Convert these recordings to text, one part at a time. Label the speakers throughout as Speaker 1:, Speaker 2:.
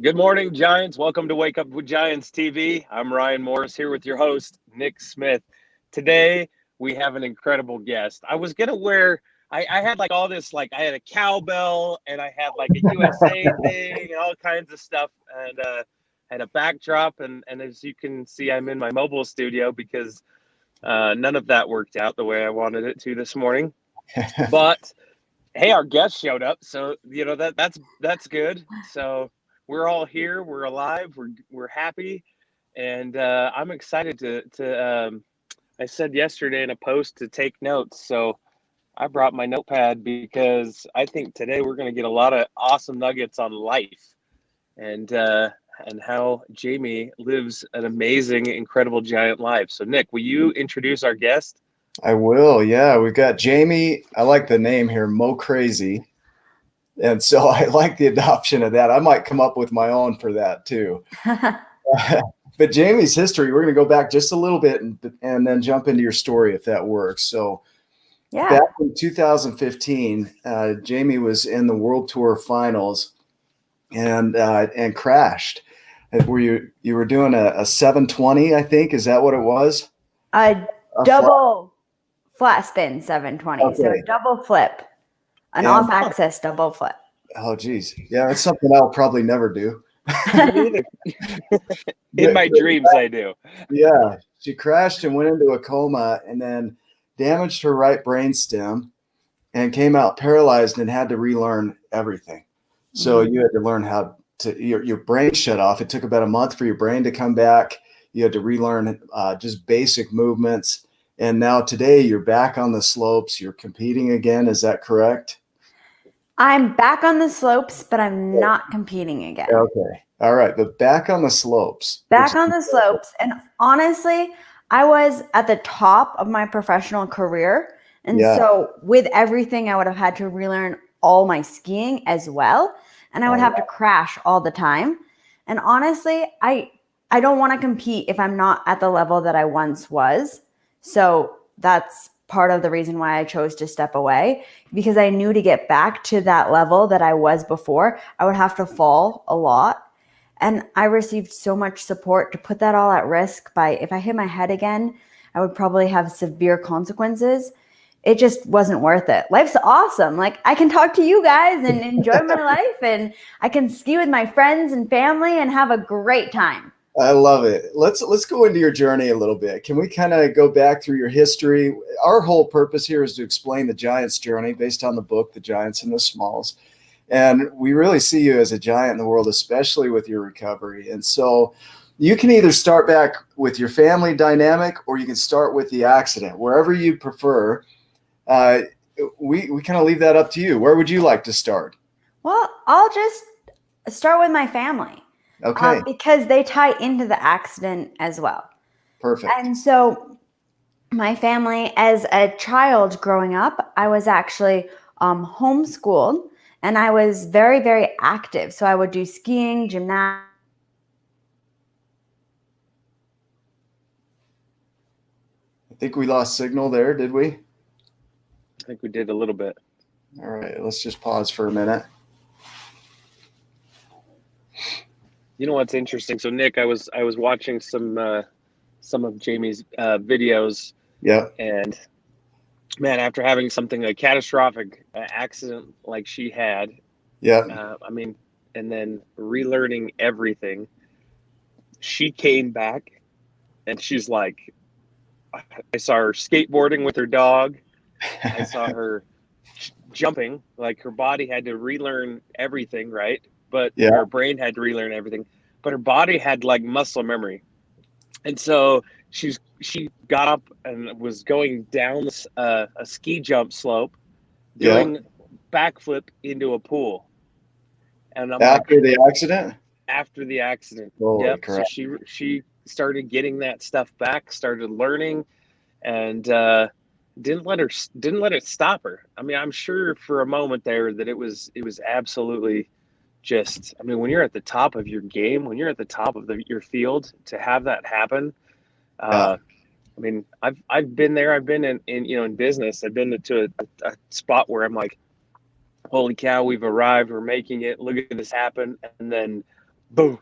Speaker 1: Good morning, Giants. Welcome to Wake Up with Giants TV. I'm Ryan Morris here with your host, Nick Smith. Today, we have an incredible guest. I was going to wear, I had like all this, like I had a cowbell and I had like a USA thing and all kinds of stuff and had a backdrop. And as you can see, I'm in my mobile studio because none of that worked out the way I wanted it to this morning. But hey, our guest showed up, so that's good. So we're all here, we're alive, we're happy, and I'm excited to. I said yesterday in a post to take notes, so I brought my notepad because I think today we're going to get a lot of awesome nuggets on life and how Jamie lives an amazing, incredible giant life. So Nick, will you introduce our guest?
Speaker 2: I will. Yeah, we've got Jamie. I like the name here, MoCrazy. And so I like the adoption of that. I might come up with my own for that too. But Jamie's history, we're going to go back just a little bit and then jump into your story if that works. So back in 2015, Jamie was in the World Tour Finals and crashed. You were doing a 720, I think. Is that what it was?
Speaker 3: A double flat spin 720.
Speaker 2: Okay.
Speaker 3: So a double flip, an off-axis double flip.
Speaker 2: Oh, geez. Yeah, that's something I'll probably never do.
Speaker 1: In my dreams, I do.
Speaker 2: Yeah, she crashed and went into a coma and then damaged her right brainstem and came out paralyzed and had to relearn everything. So you had to learn how to your brain shut off. It took about a month for your brain to come back. You had to relearn just basic movements. And now today you're back on the slopes. You're competing again. Is that correct?
Speaker 3: I'm back on the slopes, but I'm not competing again.
Speaker 2: Okay. All right. But back on the slopes.
Speaker 3: Back on the slopes. And honestly, I was at the top of my professional career. And so with everything, I would have had to relearn all my skiing as well. And I would have to crash all the time. And honestly, I don't want to compete if I'm not at the level that I once was. So that's part of the reason why I chose to step away, because I knew to get back to that level that I was before, I would have to fall a lot. And I received so much support to put that all at risk by if I hit my head again, I would probably have severe consequences. It just wasn't worth it. Life's awesome. Like I can talk to you guys and enjoy my life and I can ski with my friends and family and have a great time.
Speaker 2: I love it. Let's go into your journey a little bit. Can we kind of go back through your history? Our whole purpose here is to explain the Giants' journey based on the book, The Giants and the Smalls. And we really see you as a giant in the world, especially with your recovery. And so you can either start back with your family dynamic or you can start with the accident, wherever you prefer. We kind of leave that up to you. Where would you like to start?
Speaker 3: Well, I'll just start with my family.
Speaker 2: Okay.
Speaker 3: Because they tie into the accident as well.
Speaker 2: Perfect.
Speaker 3: And so my family, as a child growing up, I was actually homeschooled and I was very, very active. So I would do skiing, gymnastics.
Speaker 2: I think we lost signal there, did we?
Speaker 1: I think we did a little bit.
Speaker 2: All right, let's just pause for a minute.
Speaker 1: You know what's interesting? So Nick, I was watching some of Jamie's videos.
Speaker 2: Yeah.
Speaker 1: And man, after having something a catastrophic accident like she had, I mean, and then relearning everything, she came back, and she's like, I saw her skateboarding with her dog. I saw her jumping, like her body had to relearn everything, right? But her brain had to relearn everything. But her body had like muscle memory. And so she got up and was going down a ski jump slope, doing backflip into a pool. And I'm
Speaker 2: after the accident?
Speaker 1: After the accident.
Speaker 2: Holy
Speaker 1: So
Speaker 2: crap.
Speaker 1: she started getting that stuff back, started learning, and didn't let it stop her. I mean, I'm sure for a moment there that it was absolutely just, I mean, when you're at the top of your game, when you're at the top of your field, to have that happen. I mean, I've been there. I've been in business. I've been to a spot where I'm like, holy cow, we've arrived. We're making it. Look at this happen. And then boom,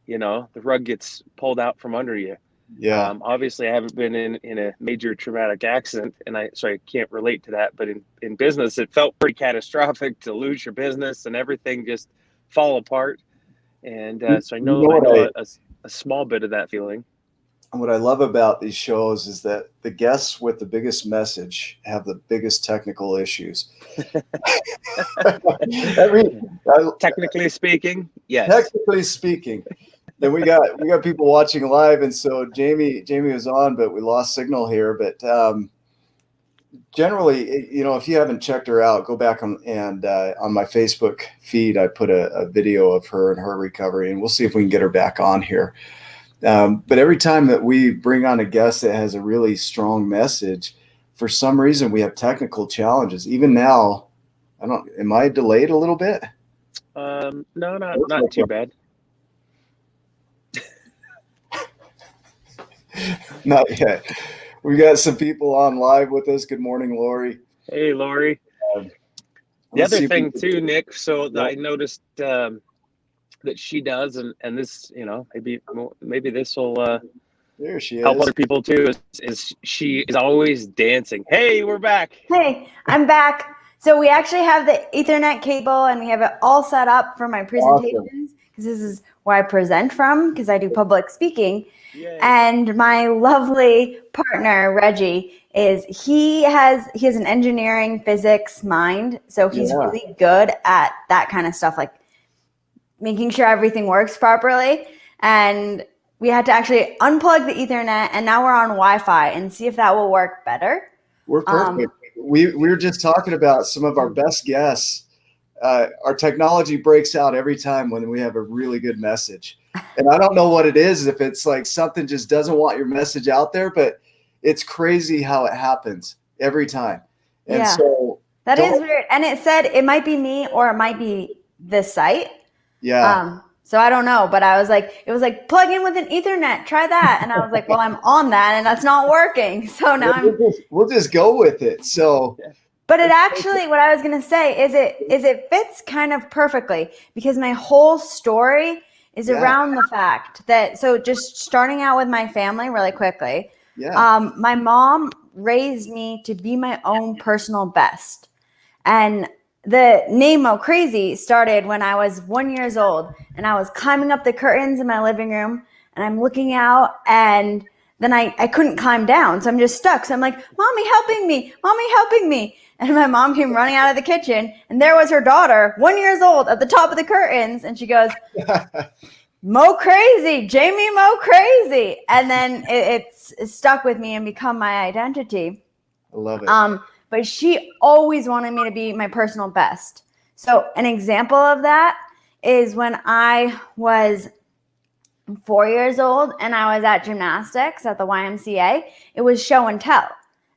Speaker 1: the rug gets pulled out from under you.
Speaker 2: Yeah.
Speaker 1: Obviously, I haven't been in a major traumatic accident, and I can't relate to that. But in business, it felt pretty catastrophic to lose your business and everything just fall apart. And so I know a small bit of that feeling.
Speaker 2: What I love about these shows is that the guests with the biggest message have the biggest technical issues.
Speaker 1: Technically speaking, yes.
Speaker 2: Technically speaking. And we got people watching live, and so Jamie was on, but we lost signal here. But generally, if you haven't checked her out, go back on my Facebook feed. I put a video of her and her recovery, and we'll see if we can get her back on here. But every time that we bring on a guest that has a really strong message, for some reason we have technical challenges. Even now, am I delayed a little bit?
Speaker 1: No, not too bad.
Speaker 2: Not yet. We got some people on live with us. Good morning, Lori.
Speaker 1: Hey, Lori. The other thing too, Nick, so I noticed that she does, and this, maybe this will
Speaker 2: there she
Speaker 1: help
Speaker 2: is.
Speaker 1: other people too, is she is always dancing. Hey, we're back.
Speaker 3: Hey, I'm back. So we actually have the Ethernet cable, and we have it all set up for my presentations, because this is where I present from, because I do public speaking.
Speaker 1: Yay.
Speaker 3: And my lovely partner, Reggie, he has an engineering physics mind. So he's really good at that kind of stuff, like making sure everything works properly. And we had to actually unplug the Ethernet, and now we're on Wi-Fi, and see if that will work better.
Speaker 2: We're perfect. We were just talking about some of our best guests. Our technology breaks out every time when we have a really good message. And I don't know what it is, if it's like something just doesn't want your message out there, but it's crazy how it happens every time. And so
Speaker 3: that is weird. And it said it might be me or it might be the site.
Speaker 2: Yeah.
Speaker 3: So I don't know, but it was like plug in with an Ethernet, try that. And I was like, well, I'm on that and that's not working. So now
Speaker 2: we'll just go with it. So
Speaker 3: but it actually, what I was going to say is it fits kind of perfectly, because my whole story is around the fact that, so just starting out with my family really quickly.
Speaker 2: Yeah.
Speaker 3: My mom raised me to be my own personal best. And the name MoCrazy started when I was 1 year old, and I was climbing up the curtains in my living room, and I'm looking out, and then I couldn't climb down. So I'm just stuck. So I'm like, Mommy, helping me. Mommy, helping me. And my mom came running out of the kitchen, and there was her daughter, 1 year old, at the top of the curtains. And she goes, MoCrazy, Jamie MoCrazy. And then it's stuck with me and become my identity.
Speaker 2: I love it.
Speaker 3: But she always wanted me to be my personal best. So an example of that is when I was 4 years old and I was at gymnastics at the YMCA. It was show and tell.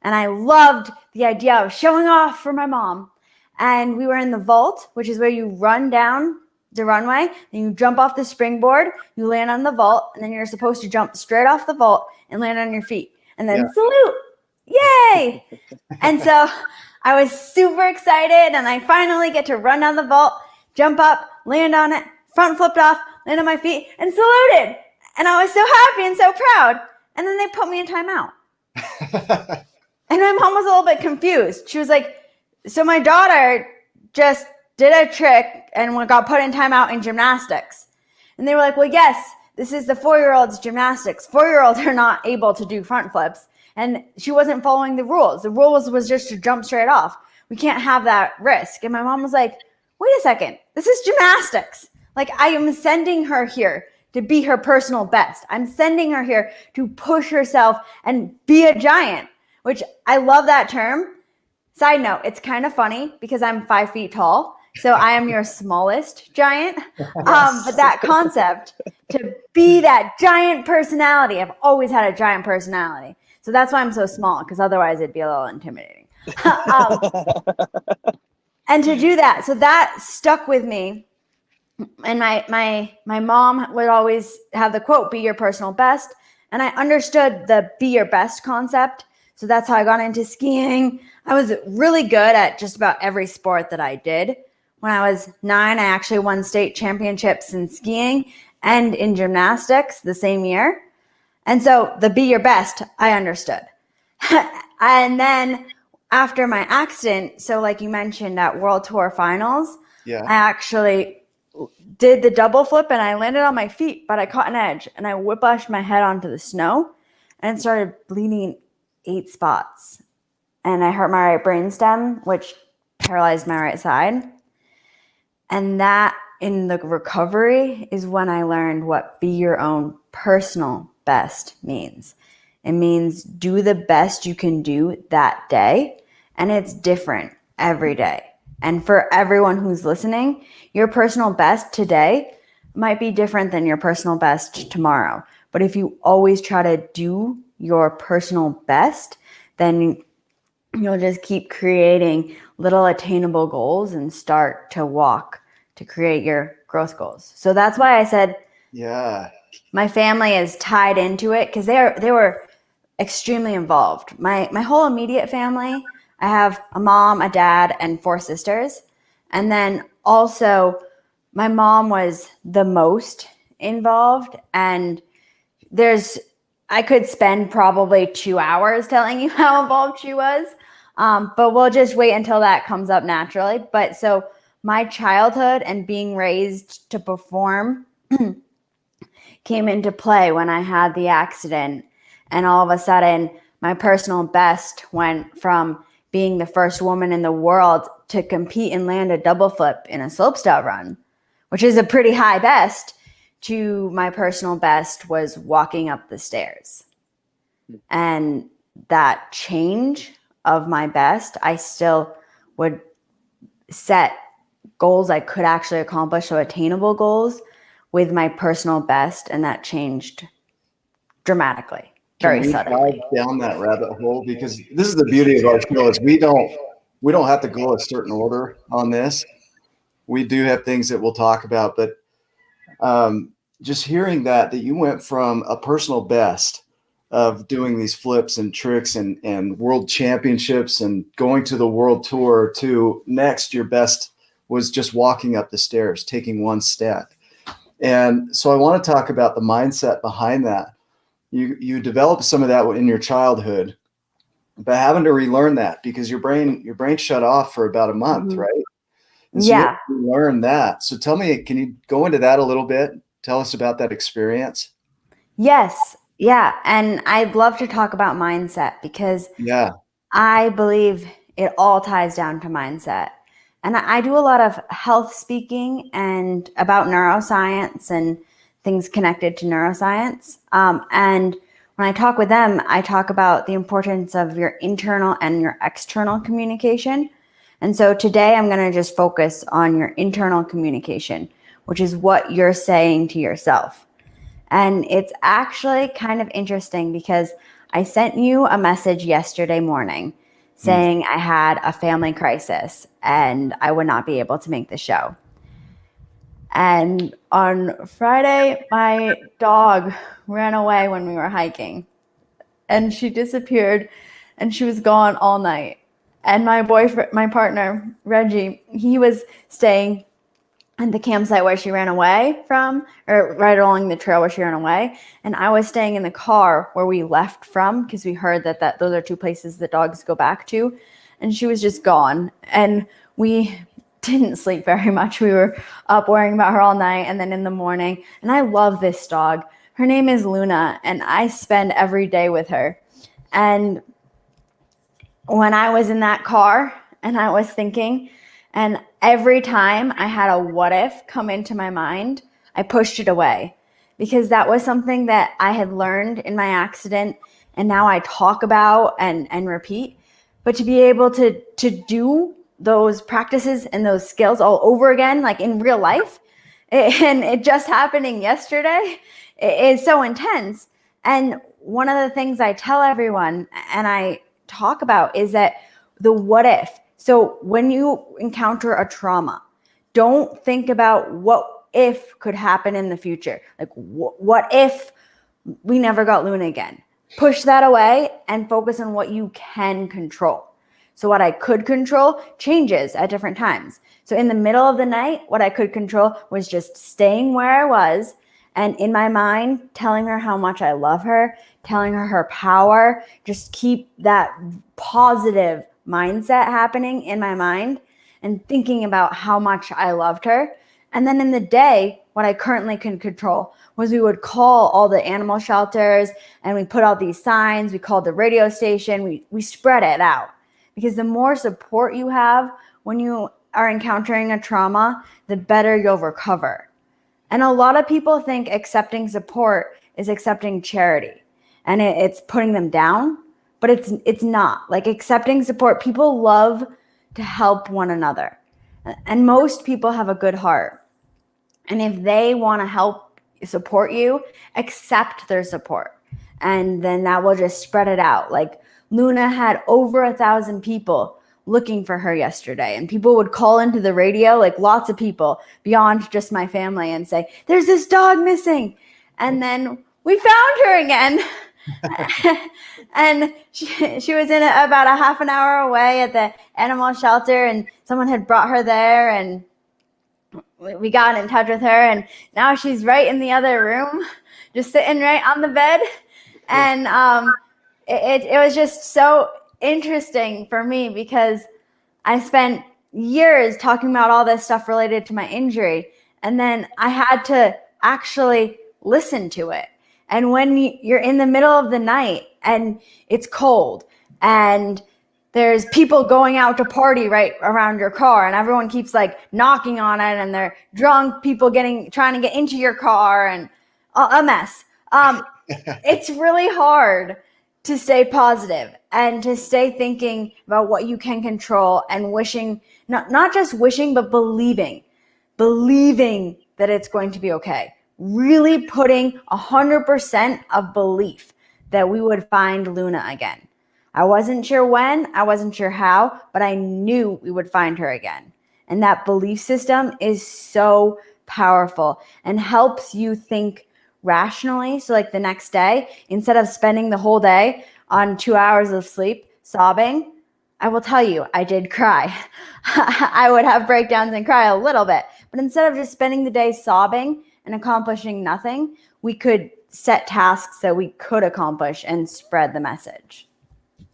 Speaker 3: And I loved the idea of showing off for my mom. And we were in the vault, which is where you run down the runway, and you jump off the springboard, you land on the vault, and then you're supposed to jump straight off the vault and land on your feet. And then salute. Yay! And so I was super excited, and I finally get to run down the vault, jump up, land on it, front flipped off, land on my feet, and saluted. And I was so happy and so proud. And then they put me in timeout. And my mom was a little bit confused. She was like, so my daughter just did a trick and got put in timeout in gymnastics. And they were like, well, yes, this is the 4-year-old's gymnastics. 4-year-olds are not able to do front flips. And she wasn't following the rules. The rules was just to jump straight off. We can't have that risk. And my mom was like, wait a second, this is gymnastics. Like, I am sending her here to be her personal best. I'm sending her here to push herself and be a giant, which I love that term. Side note, it's kind of funny because I'm 5 feet tall. So I am your smallest giant. But that concept to be that giant personality, I've always had a giant personality. So that's why I'm so small, because otherwise it'd be a little intimidating. And to do that, so that stuck with me. And my mom would always have the quote, be your personal best. And I understood the be your best concept. So that's how I got into skiing. I was really good at just about every sport that I did. when I was 9, I actually won state championships in skiing and in gymnastics the same year. And so the be your best, I understood. And then after my accident, so like you mentioned at World Tour Finals,
Speaker 2: Yeah.
Speaker 3: I actually did the double flip and I landed on my feet, but I caught an edge and I whiplashed my head onto the snow and started bleeding 8 spots. And I hurt my right brainstem, which paralyzed my right side. And that in the recovery is when I learned what be your own personal best means. It means do the best you can do that day. And it's different every day. And for everyone who's listening, your personal best today might be different than your personal best tomorrow. But if you always try to do your personal best, then you'll just keep creating little attainable goals and start to walk to create your growth goals. So that's why I said,
Speaker 2: yeah,
Speaker 3: my family is tied into it because they were extremely involved. My whole immediate family, I have a mom, a dad, and 4 sisters. And then also my mom was the most involved, and I could spend probably 2 hours telling you how involved she was. But we'll just wait until that comes up naturally. But so my childhood and being raised to perform came into play when I had the accident. And all of a sudden, my personal best went from being the first woman in the world to compete and land a double flip in a slopestyle run, which is a pretty high best, to my personal best was walking up the stairs. And that change of my best, I still would set goals I could actually accomplish, so attainable goals with my personal best, and that changed dramatically, very suddenly.
Speaker 2: Dive down that rabbit hole, because this is the beauty of our show is we don't have to go a certain order on this. We do have things that we'll talk about, but just hearing that you went from a personal best of doing these flips and tricks and world championships and going to the world tour to next, your best was just walking up the stairs, taking one step. And so I want to talk about the mindset behind that. You developed some of that in your childhood, but having to relearn that because your brain shut off for about a month,
Speaker 3: Mm-hmm.
Speaker 2: right? And so
Speaker 3: Yeah.
Speaker 2: you learn that. So tell me, can you go into that a little bit? Tell us about that experience.
Speaker 3: Yes. Yeah. And I'd love to talk about mindset because I believe it all ties down to mindset. And I do a lot of health speaking and about neuroscience and things connected to neuroscience. And when I talk with them, I talk about the importance of your internal and your external communication. And so today I'm going to just focus on your internal communication, which is what you're saying to yourself. And it's actually kind of interesting because I sent you a message yesterday morning saying I had a family crisis and I would not be able to make the show. And on Friday, my dog ran away when we were hiking and she disappeared and she was gone all night. And my boyfriend, my partner, Reggie, he was staying at the campsite where she ran away from, or right along the trail where she ran away. And I was staying in the car where we left from because we heard that those are 2 places that dogs go back to. And she was just gone. And we didn't sleep very much. We were up worrying about her all night and then in the morning. And I love this dog. Her name is Luna, and I spend every day with her. And when I was in that car and I was thinking, and every time I had a what if come into my mind, I pushed it away because that was something that I had learned in my accident and now I talk about and repeat. But to be able to do those practices and those skills all over again, like in real life, and it just happening yesterday, is so intense. And one of the things I tell everyone and I talk about is that the what if. So when you encounter a trauma, don't think about what if could happen in the future. Like what if we never got Luna again? Push that away and focus on what you can control. So what I could control changes at different times. So in the middle of the night, what I could control was just staying where I was and in my mind, telling her how much I love her, telling her her power, just keep that positive mindset happening in my mind and thinking about how much I loved her. And then in the day, what I currently can control was we would call all the animal shelters and we put out these signs. We called the radio station. We spread it out, because the more support you have when you are encountering a trauma, the better you'll recover. And a lot of people think accepting support is accepting charity and it's putting them down, but it's not. Like, accepting support, people love to help one another. And most people have a good heart. And if they want to help support you, accept their support. And then that will just spread it out. Like, Luna had over 1,000 people looking for her yesterday, and people would call into the radio, like lots of people beyond just my family, and say, there's this dog missing. And then we found her again. And she was in about a half an hour away at the animal shelter, and someone had brought her there, and we got in touch with her, and now she's right in the other room, just sitting right on the bed. And it was just so interesting for me, because I spent years talking about all this stuff related to my injury, and then I had to actually listen to it. And when you're in the middle of the night and it's cold and there's people going out to party right around your car, and everyone keeps like knocking on it, and they're drunk people trying to get into your car, and a mess. It's really hard to stay positive and to stay thinking about what you can control, and wishing, not just wishing, but believing that it's going to be okay. Really putting 100% of belief that we would find Luna again. I wasn't sure when, I wasn't sure how, but I knew we would find her again. And that belief system is so powerful and helps you think rationally. So like the next day, instead of spending the whole day on 2 hours of sleep sobbing, I will tell you, I did cry. I would have breakdowns and cry a little bit. But instead of just spending the day sobbing and accomplishing nothing, we could set tasks that we could accomplish and spread the message.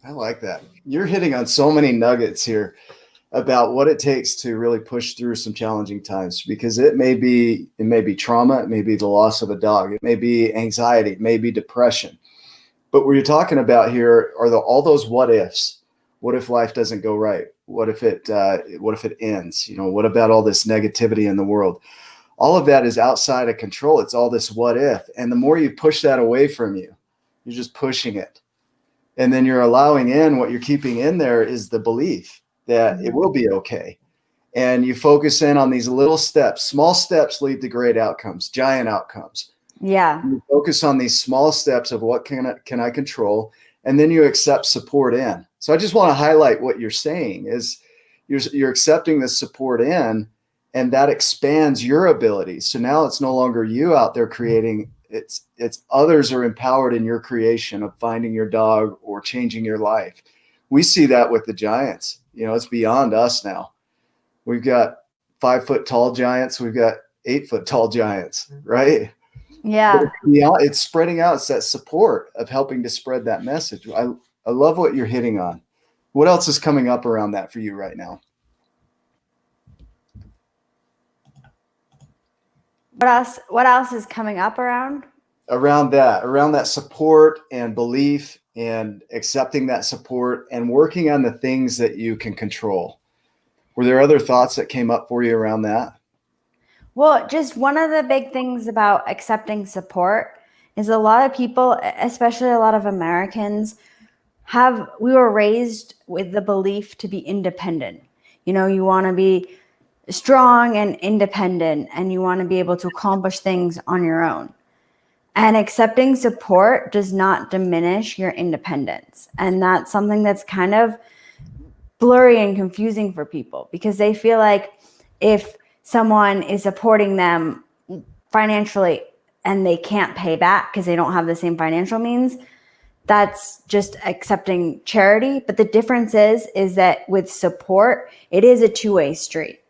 Speaker 2: I like that. You're hitting on so many nuggets here about what it takes to really push through some challenging times, because it may be trauma, it may be the loss of a dog, it may be anxiety, it may be depression. But what you're talking about here are all those what ifs. What if life doesn't go right? What if it ends? What about all this negativity in the world? All of that is outside of control. It's all this what if. And the more you push that away from you, you're just pushing it. And then you're allowing in, what you're keeping in there is the belief that it will be okay. And you focus in on these little steps. Small steps lead to great outcomes, giant outcomes.
Speaker 3: Yeah.
Speaker 2: You focus on these small steps of what can I control, and then you accept support in. So I just want to highlight what you're saying is you're accepting the support in, and that expands your abilities. So now it's no longer you out there creating, it's others are empowered in your creation of finding your dog or changing your life. We see that with the giants. It's beyond us now. We've got 5 foot tall giants. We've got 8 foot tall giants, right?
Speaker 3: Yeah.
Speaker 2: It's spreading out. It's that support of helping to spread that message. I love what you're hitting on. What else is coming up around that for you right now?
Speaker 3: What else is coming up around
Speaker 2: that support and belief, and accepting that support and working on the things that you can control? Were there other thoughts that came up for you around that?
Speaker 3: Well, just one of the big things about accepting support is a lot of people, especially a lot of Americans, we were raised with the belief to be independent. You want to be strong and independent, and you want to be able to accomplish things on your own. And accepting support does not diminish your independence. And that's something that's kind of blurry and confusing for people, because they feel like if someone is supporting them financially and they can't pay back because they don't have the same financial means, that's just accepting charity. But the difference is that with support, it is a two-way street.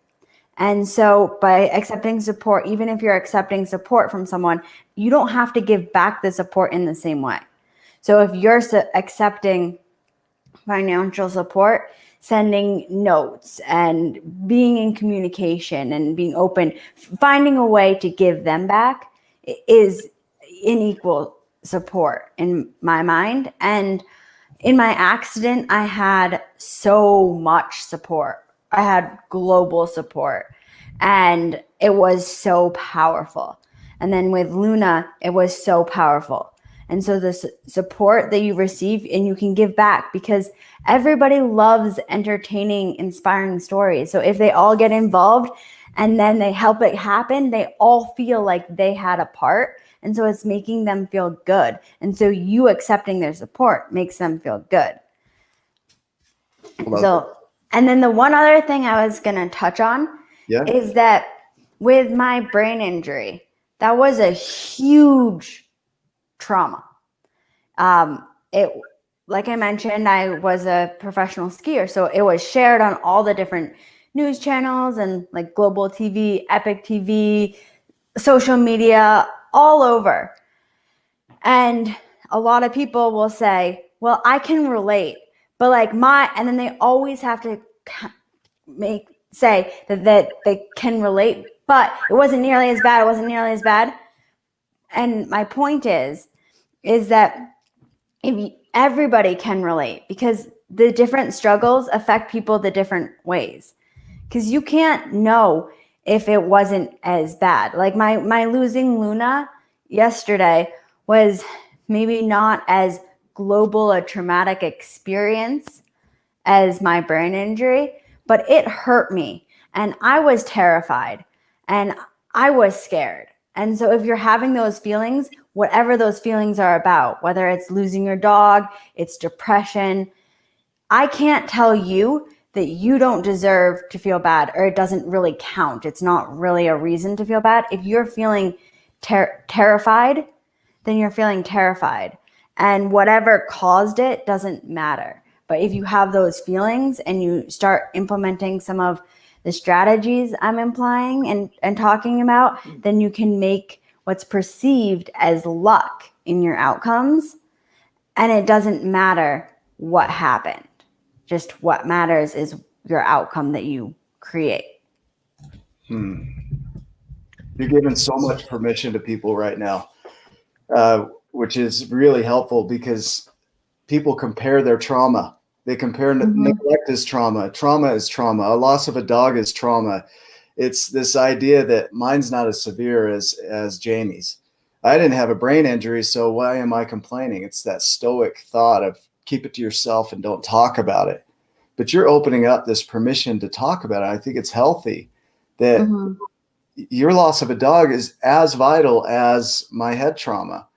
Speaker 3: And so by accepting support, even if you're accepting support from someone, you don't have to give back the support in the same way. So if you're accepting financial support, sending notes and being in communication and being open, finding a way to give them back is in equal support in my mind. And in my accident, I had so much support. I had global support, and it was so powerful. And then with Luna, it was so powerful. And so the support that you receive and you can give back, because everybody loves entertaining, inspiring stories. So if they all get involved and then they help it happen, they all feel like they had a part. And so it's making them feel good. And so you accepting their support makes them feel good. And then the one other thing I was going to touch on is that with my brain injury, that was a huge trauma. Like I mentioned, I was a professional skier, so it was shared on all the different news channels and like global TV, Epic TV, social media, all over. And a lot of people will say, well, I can relate, but and then they always have to say that they can relate, but it wasn't nearly as bad. It wasn't nearly as bad. And my point is that everybody can relate, because the different struggles affect people the different ways. Because you can't know if it wasn't as bad. Like my losing Luna yesterday was maybe not as global a traumatic experience as my brain injury, but it hurt me. And I was terrified and I was scared. And so if you're having those feelings, whatever those feelings are about, whether it's losing your dog, it's depression, I can't tell you that you don't deserve to feel bad, or it doesn't really count. It's not really a reason to feel bad. If you're feeling terrified, then you're feeling terrified. And whatever caused it doesn't matter. But if you have those feelings and you start implementing some of the strategies I'm implying and talking about, then you can make what's perceived as luck in your outcomes. And it doesn't matter what happened. Just what matters is your outcome that you create.
Speaker 2: You're giving so much permission to people right now, which is really helpful, because people compare their trauma. They compare neglect as trauma. Trauma is trauma. A loss of a dog is trauma. It's this idea that mine's not as severe as Jamie's. I didn't have a brain injury, so why am I complaining? It's that stoic thought of keep it to yourself and don't talk about it. But you're opening up this permission to talk about it. I think it's healthy that your loss of a dog is as vital as my head trauma.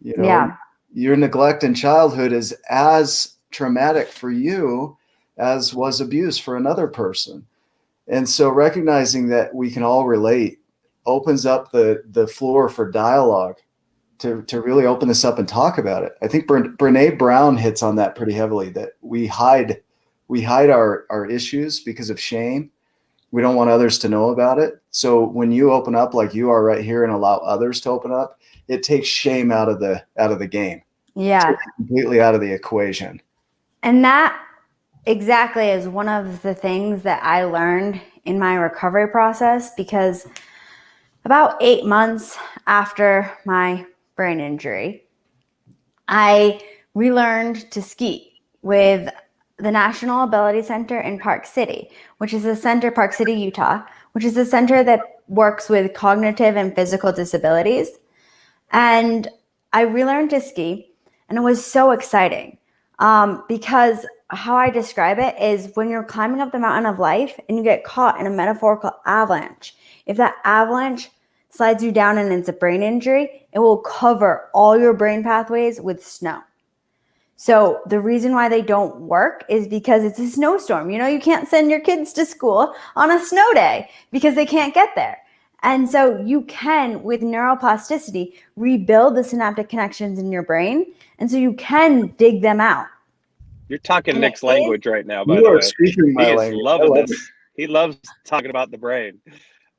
Speaker 2: You know, your neglect in childhood is as traumatic for you as was abuse for another person. And so recognizing that we can all relate opens up the floor for dialogue to really open this up and talk about it. I think Brene Brown hits on that pretty heavily, that we hide our issues because of shame. We don't want others to know about it. So when you open up like you are right here and allow others to open up, it takes shame out of the game.
Speaker 3: Yeah.
Speaker 2: It's completely out of the equation.
Speaker 3: And that exactly is one of the things that I learned in my recovery process, because about 8 months after my brain injury, I relearned to ski with the National Ability Center in Park City, which is Park City, Utah, which is a center that works with cognitive and physical disabilities. And I relearned to ski, and it was so exciting. Because how I describe it is when you're climbing up the mountain of life and you get caught in a metaphorical avalanche, if that avalanche slides you down and it's a brain injury, it will cover all your brain pathways with snow. So the reason why they don't work is because it's a snowstorm. You know, you can't send your kids to school on a snow day because they can't get there. And so you can, with neuroplasticity, rebuild the synaptic connections in your brain. And so you can dig them out.
Speaker 1: You're talking
Speaker 3: And
Speaker 1: Nick's language right now, by
Speaker 2: You
Speaker 1: the
Speaker 2: are
Speaker 1: way.
Speaker 2: speaking my
Speaker 1: He is
Speaker 2: language.
Speaker 1: loving this. He loves talking about the brain.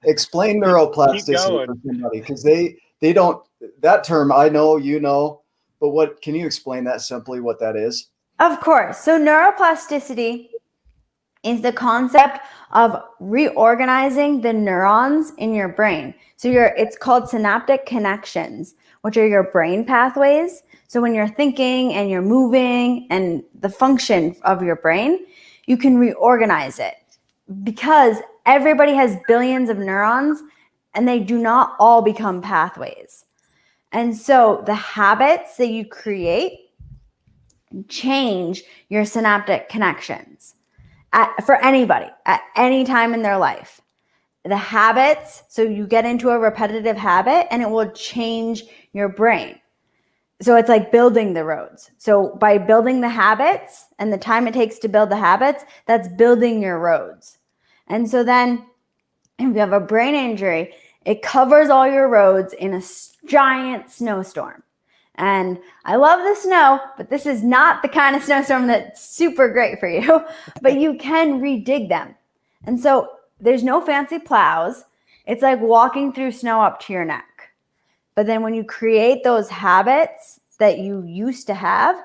Speaker 2: Explain
Speaker 1: Keep
Speaker 2: neuroplasticity
Speaker 1: going.
Speaker 2: for somebody, because they don't, that term I know, you know, but what can you explain that simply what that is?
Speaker 3: Of course. So neuroplasticity is the concept of reorganizing the neurons in your brain. So it's called synaptic connections, which are your brain pathways. So when you're thinking and you're moving and the function of your brain, you can reorganize it, because everybody has billions of neurons and they do not all become pathways. And so the habits that you create change your synaptic connections for anybody at any time in their life. The habits, so you get into a repetitive habit and it will change your brain. So it's like building the roads. So by building the habits and the time it takes to build the habits, that's building your roads. And so then if you have a brain injury, it covers all your roads in a giant snowstorm. And I love the snow, but this is not the kind of snowstorm that's super great for you, but you can redig them. And so there's no fancy plows. It's like walking through snow up to your neck. But then when you create those habits that you used to have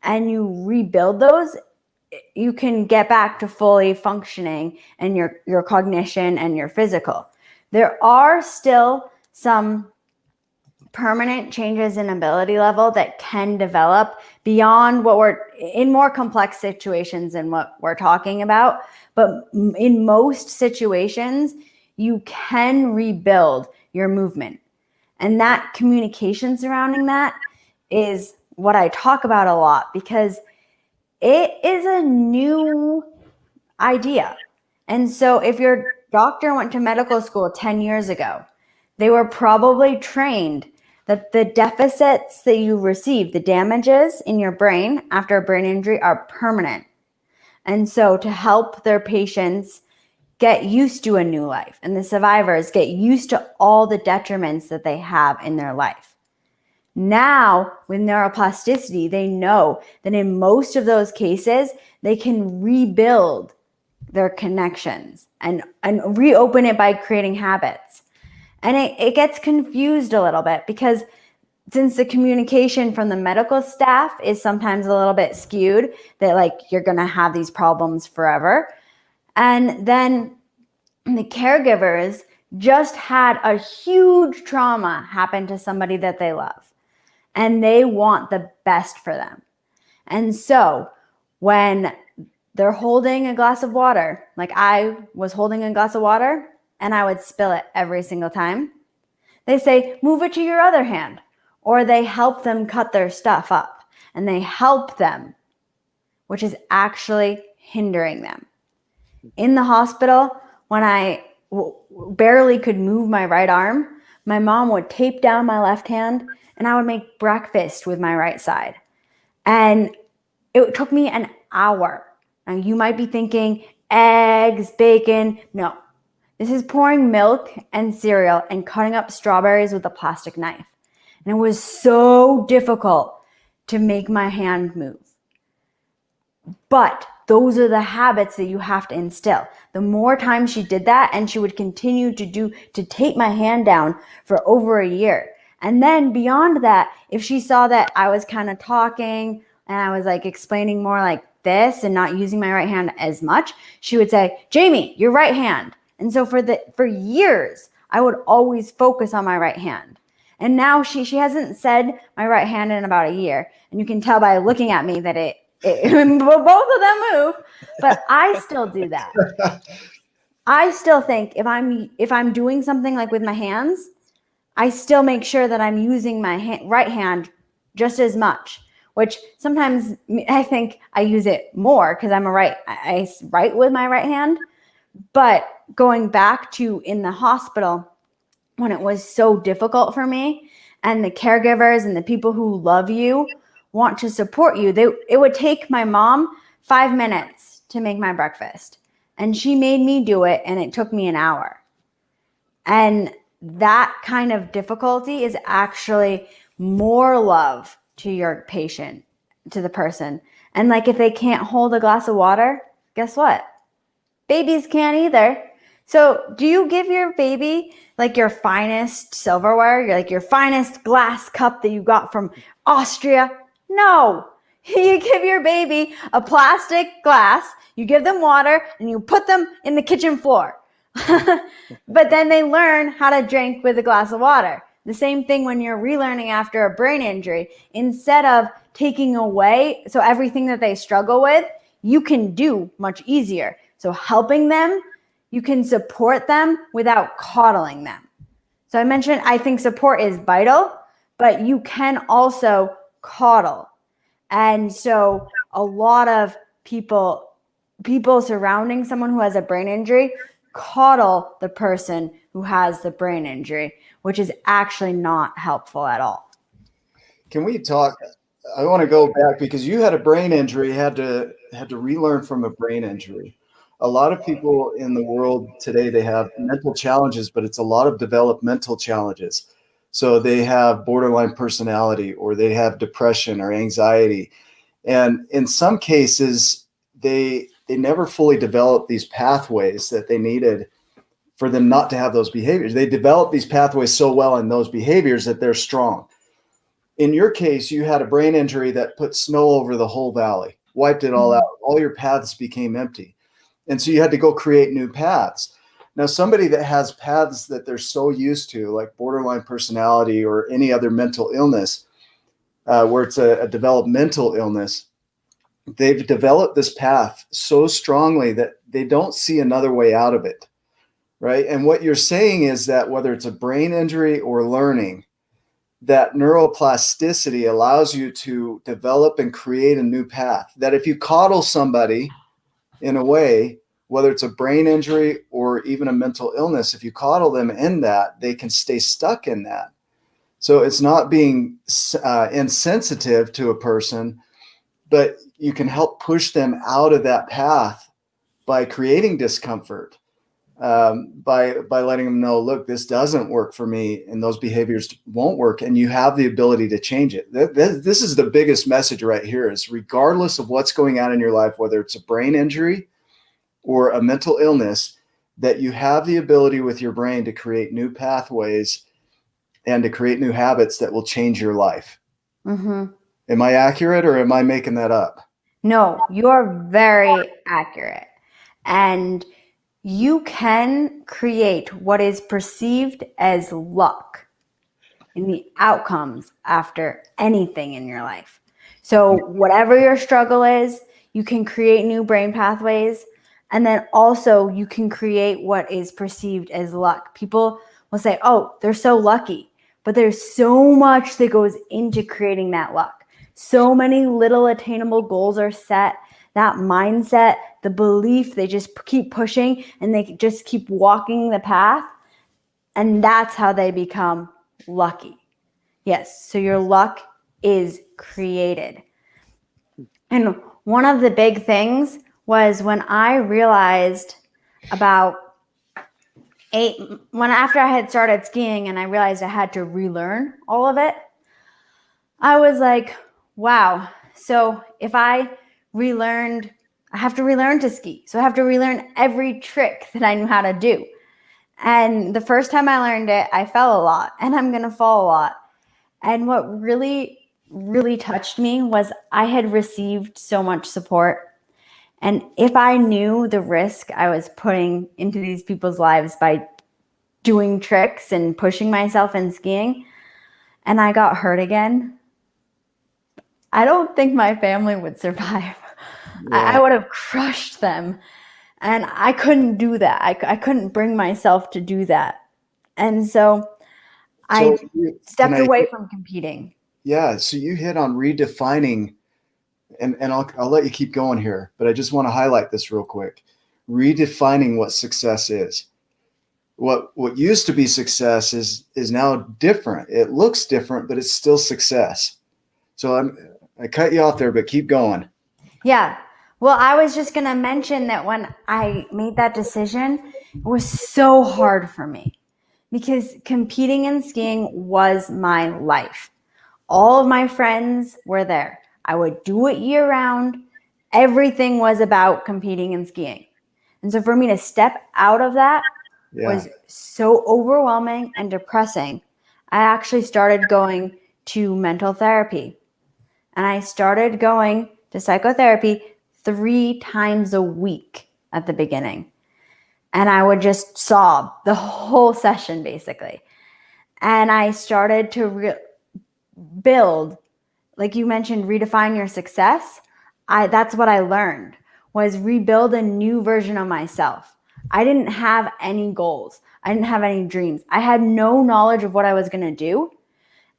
Speaker 3: and you rebuild those, you can get back to fully functioning and your cognition and your physical. There are still some permanent changes in ability level that can develop beyond what we're in more complex situations than what we're talking about. But in most situations, you can rebuild your movement. And that communication surrounding that is what I talk about a lot, because it is a new idea. And so if your doctor went to medical school 10 years ago, they were probably trained that the deficits that you receive, the damages in your brain after a brain injury, are permanent. And so to help their patients get used to a new life and the survivors get used to all the detriments that they have in their life. Now, with neuroplasticity, they know that in most of those cases, they can rebuild their connections and reopen it by creating habits. And it gets confused a little bit, because since the communication from the medical staff is sometimes a little bit skewed, that like you're going to have these problems forever. And then the caregivers just had a huge trauma happen to somebody that they love, and they want the best for them. And so when they're holding a glass of water, like I was holding a glass of water and I would spill it every single time, they say, move it to your other hand. Or they help them cut their stuff up and they help them, which is actually hindering them. In the hospital, when I barely could move my right arm, my mom would tape down my left hand and I would make breakfast with my right side. And it took me an hour. Now you might be thinking eggs, bacon. No, this is pouring milk and cereal and cutting up strawberries with a plastic knife. And it was so difficult to make my hand move. But those are the habits that you have to instill. The more times she did that, and she would continue to tape my hand down for over a year. And then beyond that, if she saw that I was kind of talking and I was like explaining more like this and not using my right hand as much, she would say, Jamie, your right hand. And so for years, I would always focus on my right hand. And now she hasn't said my right hand in about a year. And you can tell by looking at me that both of them move, but I still do that. I still think if I'm doing something like with my hands, I still make sure that I'm using my right hand just as much, which sometimes I think I use it more because I write with my right hand. But going back to in the hospital, when it was so difficult for me, and the caregivers and the people who love you want to support you, it would take my mom 5 minutes to make my breakfast. And she made me do it, and it took me an hour. And that kind of difficulty is actually more love to your patient, to the person. And like if they can't hold a glass of water, guess what? Babies can't either. So do you give your baby like your finest silverware, your finest glass cup that you got from Austria? No. You give your baby a plastic glass, you give them water, and you put them in the kitchen floor. But then they learn how to drink with a glass of water. The same thing when you're relearning after a brain injury. Instead of taking away, so everything that they struggle with, you can do much easier. So helping them, you can support them without coddling them. So I mentioned I think support is vital, but you can also coddle. And so a lot of people surrounding someone who has a brain injury coddle the person who has the brain injury, which is actually not helpful at all.
Speaker 2: Can we talk? I want to go back because you had a brain injury, had to relearn from a brain injury. A lot of people in the world today, they have mental challenges, but it's a lot of developmental challenges. So they have borderline personality, or they have depression or anxiety. And in some cases, they never fully developed these pathways that they needed for them not to have those behaviors. They develop these pathways so well in those behaviors that they're strong. In your case, you had a brain injury that put snow over the whole valley, wiped it all out. All your paths became empty. And so you had to go create new paths. Now, somebody that has paths that they're so used to, like borderline personality or any other mental illness, where it's a developmental illness, they've developed this path so strongly that they don't see another way out of it, right? And what you're saying is that whether it's a brain injury or learning, that neuroplasticity allows you to develop and create a new path. That if you coddle somebody in a way, whether it's a brain injury or even a mental illness, if you coddle them in that, they can stay stuck in that. So it's not being insensitive to a person, but you can help push them out of that path by creating discomfort, by letting them know, look, this doesn't work for me, and those behaviors won't work, and you have the ability to change it. This is the biggest message right here, is regardless of what's going on in your life, whether it's a brain injury or a mental illness, that you have the ability with your brain to create new pathways and to create new habits that will change your life.
Speaker 3: Mm-hmm.
Speaker 2: Am I accurate, or am I making that up?
Speaker 3: No, you're very accurate. And you can create what is perceived as luck in the outcomes after anything in your life. So whatever your struggle is, you can create new brain pathways. And then also you can create what is perceived as luck. People will say, oh, they're so lucky. But there's so much that goes into creating that luck. So many little attainable goals are set. That mindset, the belief, they just keep pushing and they just keep walking the path. And that's how they become lucky. Yes, so your luck is created. And one of the big things was when I realized after I had started skiing and I realized I had to relearn all of it, I was like, wow. So if I have to relearn to ski. So I have to relearn every trick that I knew how to do. And the first time I learned it, I fell a lot, and I'm going to fall a lot. And what really, really touched me was I had received so much support. And if I knew the risk I was putting into these people's lives by doing tricks and pushing myself in skiing, and I got hurt again, I don't think my family would survive. Yeah. I would have crushed them. And I couldn't do that. I couldn't bring myself to do that. And so I stepped away from competing.
Speaker 2: Yeah. So you hit on redefining, and I'll let you keep going here, but I just want to highlight this real quick. Redefining what success is. What used to be success is now different. It looks different, but it's still success. So I cut you off there, but keep going.
Speaker 3: Yeah. Well, I was just going to mention that when I made that decision, it was so hard for me. because competing in skiing was my life. All of my friends were there. I would do it year round. Everything was about competing and skiing. And so for me to step out of that was so overwhelming and depressing. I actually started going to mental therapy. And I started going to psychotherapy 3 times a week at the beginning. And I would just sob the whole session, basically. And I started to build, like you mentioned, redefine your success. That's what I learned, was rebuild a new version of myself. I didn't have any goals. I didn't have any dreams. I had no knowledge of what I was going to do.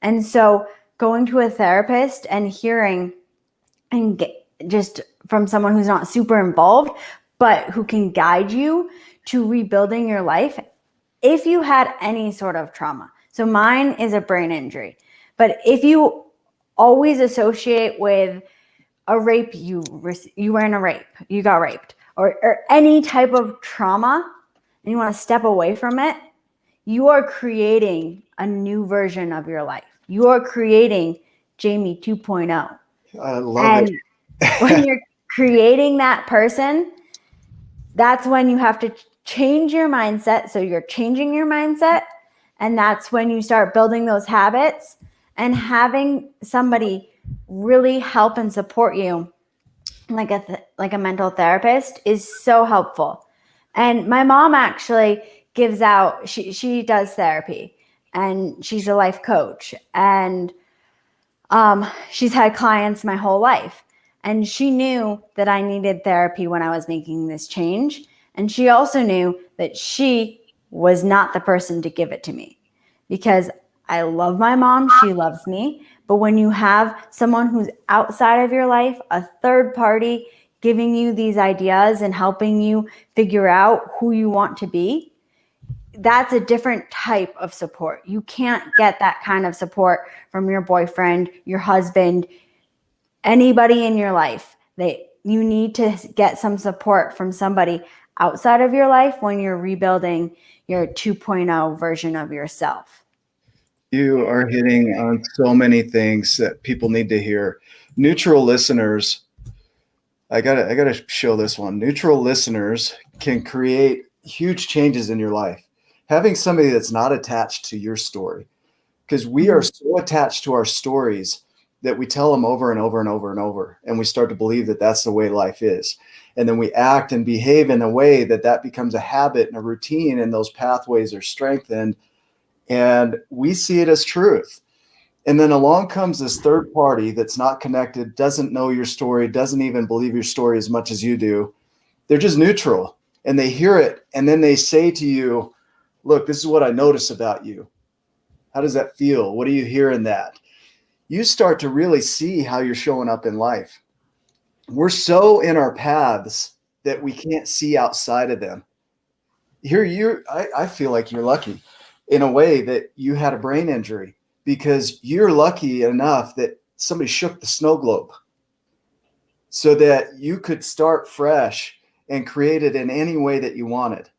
Speaker 3: And so going to a therapist and hearing and just from someone who's not super involved, but who can guide you to rebuilding your life if you had any sort of trauma. So mine is a brain injury. But if you always associate with a rape, you were in a rape, you got raped, or any type of trauma, and you want to step away from it, you are creating a new version of your life. You are creating Jamie 2.0.
Speaker 2: I love it.
Speaker 3: When you're creating that person, that's when you have to change your mindset. So you're changing your mindset. And that's when you start building those habits, and having somebody really help and support you, like a mental therapist, is so helpful. And my mom actually gives out, she does therapy, and she's a life coach, and she's had clients my whole life. And she knew that I needed therapy when I was making this change. And she also knew that she was not the person to give it to me, because I love my mom. She loves me. But when you have someone who's outside of your life, a third party giving you these ideas and helping you figure out who you want to be, that's a different type of support. You can't get that kind of support from your boyfriend, your husband, anybody in your life. You need to get some support from somebody outside of your life when you're rebuilding your 2.0 version of yourself.
Speaker 2: You are hitting on so many things that people need to hear. Neutral listeners, I gotta show this one. Neutral listeners can create huge changes in your life. Having somebody that's not attached to your story, because we are so attached to our stories that we tell them over and over and over and over, and we start to believe that that's the way life is. And then we act and behave in a way that becomes a habit and a routine, and those pathways are strengthened, and we see it as truth. And then along comes this third party that's not connected, doesn't know your story, doesn't even believe your story as much as you do. They're just neutral, and they hear it, and then they say to you, look, this is what I notice about you. How does that feel? What do you hear in that? You start to really see how you're showing up in life. We're so in our paths that we can't see outside of them. I feel like you're lucky in a way that you had a brain injury, because you're lucky enough that somebody shook the snow globe so that you could start fresh and create it in any way that you wanted.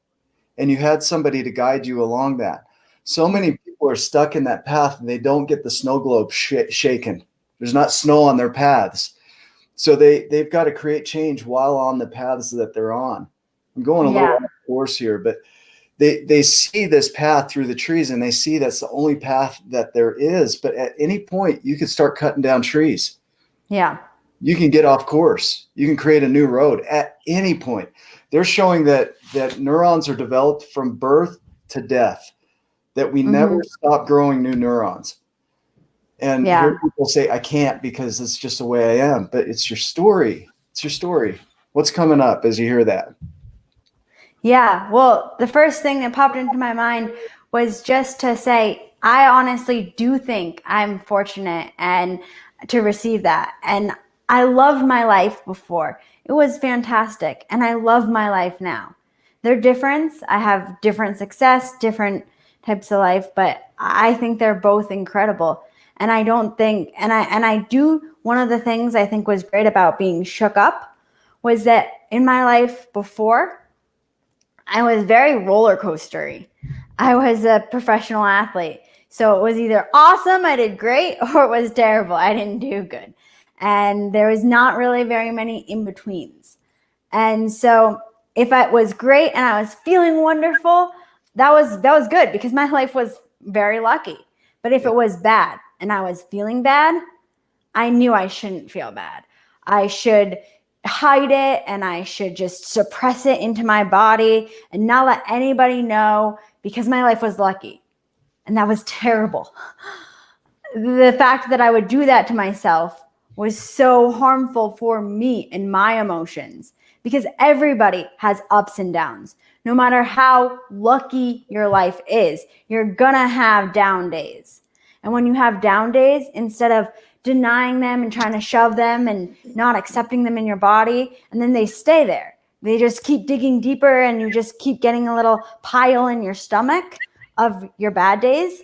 Speaker 2: And you had somebody to guide you along that. So many people are stuck in that path and they don't get the snow globe shaken. There's not snow on their paths. So they've got to create change while on the paths that they're on. I'm going a little off course here, but they see this path through the trees, and they see that's the only path that there is. But at any point, you could start cutting down trees.
Speaker 3: Yeah.
Speaker 2: You can get off course. You can create a new road at any point. They're showing that neurons are developed from birth to death, that we never stop growing new neurons. And hear people say, I can't because it's just the way I am. But it's your story. It's your story. What's coming up as you hear that?
Speaker 3: Yeah. Well, the first thing that popped into my mind was just to say, I honestly do think I'm fortunate and to receive that. And I loved my life before. It was fantastic. And I love my life now. They're different. I have different success, different types of life, but I think they're both incredible. And I don't think, and I do, one of the things I think was great about being shook up was that in my life before, I was very roller coastery. I was a professional athlete. So it was either awesome, I did great, or it was terrible, I didn't do good. And there was not really very many in-betweens. And so if it was great and I was feeling wonderful, that was good because my life was very lucky. But if it was bad and I was feeling bad, I knew I shouldn't feel bad. I should hide it and I should just suppress it into my body and not let anybody know because my life was lucky. And that was terrible. The fact that I would do that to myself was so harmful for me and my emotions because everybody has ups and downs. No matter how lucky your life is, you're gonna have down days. And when you have down days, instead of denying them and trying to shove them and not accepting them in your body, and then they stay there. They just keep digging deeper and you just keep getting a little pile in your stomach of your bad days.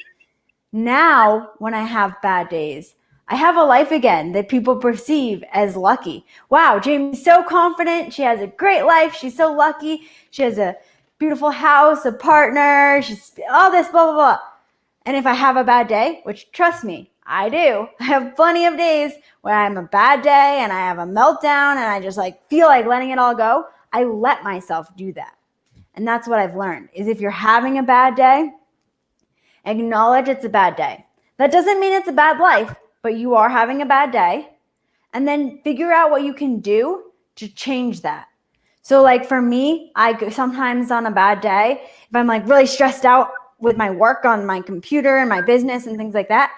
Speaker 3: Now, when I have bad days, I have a life again that people perceive as lucky. Wow, Jamie's so confident. She has a great life. She's so lucky. She has a beautiful house, a partner. She's all this, blah, blah, blah. And if I have a bad day, which trust me, I do. I have plenty of days where I'm a bad day and I have a meltdown and I just feel like letting it all go. I let myself do that. And that's what I've learned is if you're having a bad day, acknowledge it's a bad day. That doesn't mean it's a bad life, but you are having a bad day. And then figure out what you can do to change that. So for me, I sometimes on a bad day, if I'm really stressed out with my work on my computer and my business and things like that,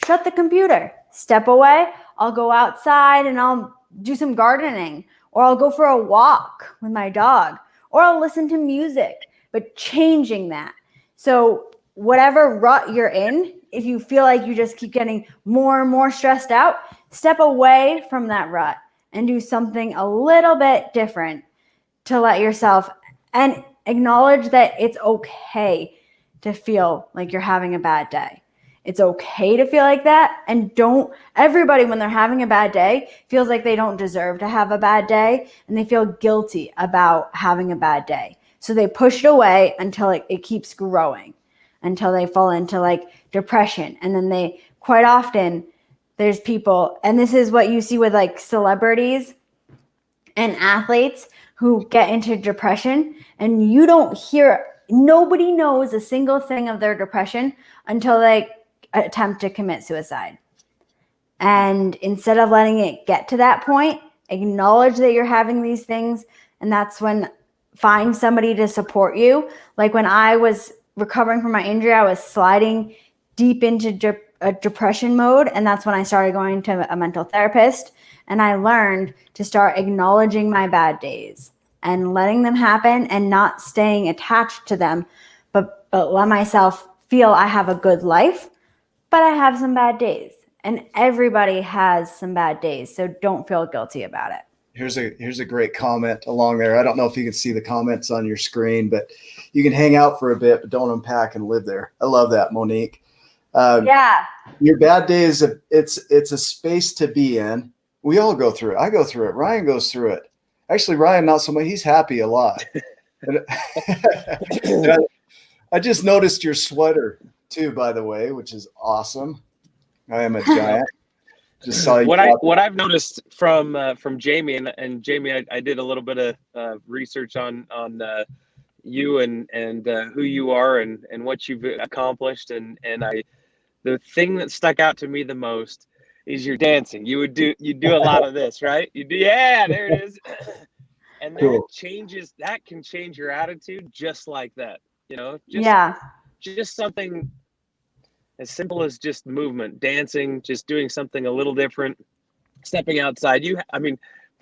Speaker 3: shut the computer, step away. I'll go outside and I'll do some gardening, or I'll go for a walk with my dog, or I'll listen to music, but changing that. So whatever rut you're in, if you feel like you just keep getting more and more stressed out, step away from that rut and do something a little bit different to let yourself and acknowledge that it's okay to feel like you're having a bad day. It's okay to feel like that. And everybody, when they're having a bad day, feels like they don't deserve to have a bad day and they feel guilty about having a bad day. So they push it away until it keeps growing, until they fall into depression. And then quite often, there's people, and this is what you see with celebrities and athletes who get into depression, and you don't hear, nobody knows a single thing of their depression until they attempt to commit suicide. And instead of letting it get to that point, acknowledge that you're having these things. And that's when find somebody to support you. When I was recovering from my injury, I was sliding deep into a depression mode. And that's when I started going to a mental therapist. And I learned to start acknowledging my bad days and letting them happen and not staying attached to them, but let myself feel I have a good life, but I have some bad days. And everybody has some bad days. So don't feel guilty about it.
Speaker 2: Here's a great comment along there. I don't know if you can see the comments on your screen, but you can hang out for a bit, but don't unpack and live there. I love that, Monique.
Speaker 3: Yeah.
Speaker 2: Your bad days, it's a space to be in. We all go through it. I go through it. Ryan goes through it. Actually, Ryan, not so much. He's happy a lot. I just noticed your sweater too, by the way, which is awesome. I am a giant. Just saw you.
Speaker 1: What I've noticed from Jamie and Jamie, I did a little bit of research on you and who you are and what you've accomplished, and the thing that stuck out to me the most is your dancing. You do a lot of this, right? You do, yeah, there it is. And
Speaker 2: Cool.
Speaker 1: that can change your attitude just like that, just something as simple as just movement, dancing, just doing something a little different, stepping outside.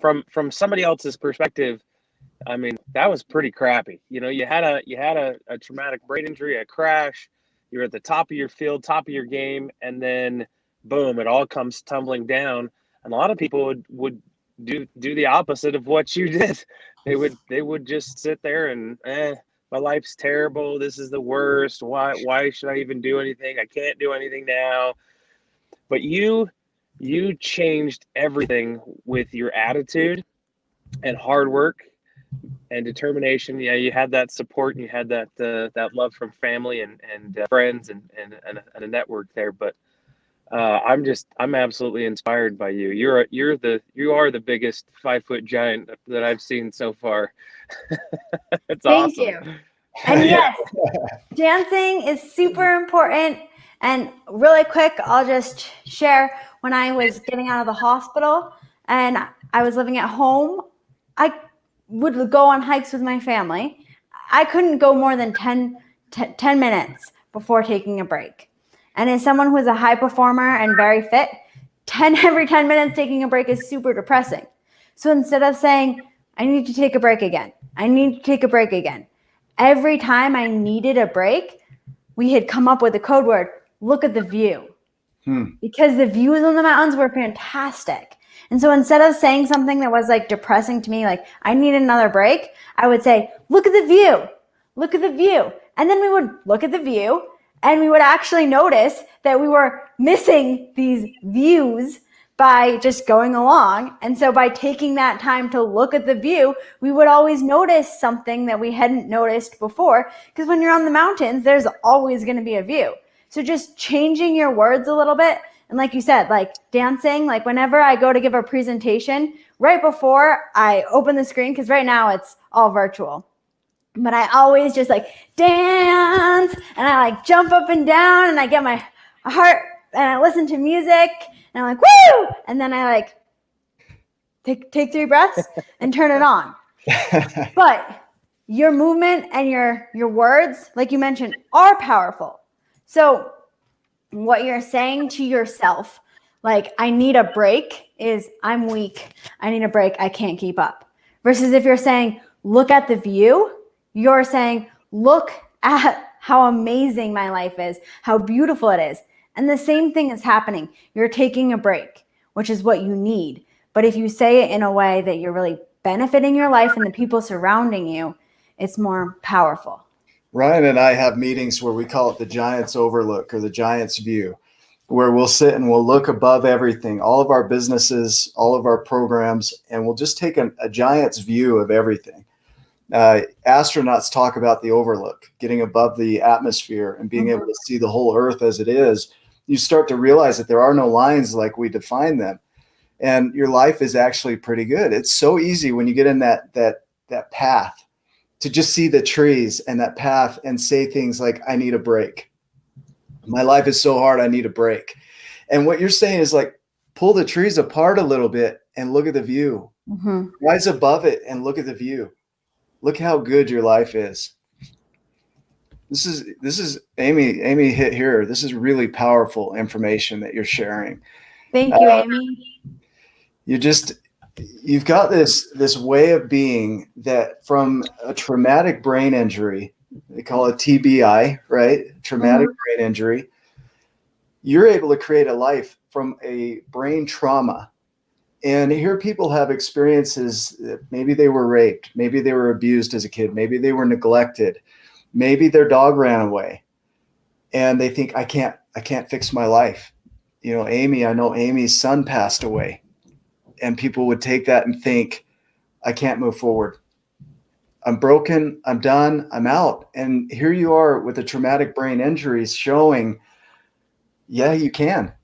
Speaker 1: From somebody else's perspective, that was pretty crappy. You had a traumatic brain injury, a crash. You're at the top of your field, top of your game, and then boom, it all comes tumbling down. And a lot of people would do the opposite of what you did. They would just sit there and my life's terrible. This is the worst. Why should I even do anything? I can't do anything now. But you changed everything with your attitude and hard work, and determination. Yeah, you had that support and you had that love from family and friends and a network there. But I'm absolutely inspired by you. You are the biggest 5-foot giant that I've seen so far. It's
Speaker 3: Thank
Speaker 1: awesome.
Speaker 3: you. And
Speaker 1: Yeah.
Speaker 3: yes, dancing is super important. And really quick, I'll just share when I was getting out of the hospital and I was living at home, I would go on hikes with my family. I couldn't go more than 10 minutes before taking a break. And as someone who is a high performer and very fit, every 10 minutes taking a break is super depressing. So instead of saying, I need to take a break again, I need to take a break again, every time I needed a break, we had come up with a code word, look at the view. Because the views on the mountains were fantastic. And so instead of saying something that was like depressing to me, like I need another break, I would say, look at the view, look at the view. And then we would look at the view and we would actually notice that we were missing these views by just going along. And so by taking that time to look at the view, we would always notice something that we hadn't noticed before. Because when you're on the mountains, there's always going to be a view. So just changing your words a little bit. And like you said, like dancing, like whenever I go to give a presentation, right before I open the screen, because right now it's all virtual, but I always just like dance and I like jump up and down and I get my heart and I listen to music and I'm like, woo! And then I like take 3 breaths and turn it on. But your movement and your words, like you mentioned, are powerful. So what you're saying to yourself, like, I need a break, is I'm weak. I need a break. I can't keep up. Versus if you're saying, look at the view, you're saying, look at how amazing my life is, how beautiful it is. And the same thing is happening. You're taking a break, which is what you need. But if you say it in a way that you're really benefiting your life and the people surrounding you, it's more powerful.
Speaker 2: Ryan and I have meetings where we call it the Giants Overlook or the Giants View, where we'll sit and we'll look above everything, all of our businesses, all of our programs, and we'll just take a Giants view of everything. Astronauts talk about the overlook, getting above the atmosphere and being able to see the whole earth as it is. You start to realize that there are no lines like we define them. And your life is actually pretty good. It's so easy when you get in that path to just see the trees and that path and say things like, I need a break. My life is so hard, I need a break. And what you're saying is like, pull the trees apart a little bit and look at the view. Rise above it and look at the view. Look how good your life is. This is Amy hit here. This is really powerful information that you're sharing.
Speaker 3: Thank you, Amy.
Speaker 2: You've got this way of being that from a traumatic brain injury, they call it TBI, right? Traumatic brain injury. You're able to create a life from a brain trauma. And here people have experiences that maybe they were raped, maybe they were abused as a kid, maybe they were neglected, maybe their dog ran away, and they think, I can't fix my life. You know, I know Amy's son passed away, and people would take that and think, I can't move forward. I'm broken, I'm done, I'm out. And here you are with a traumatic brain injury showing, yeah, you can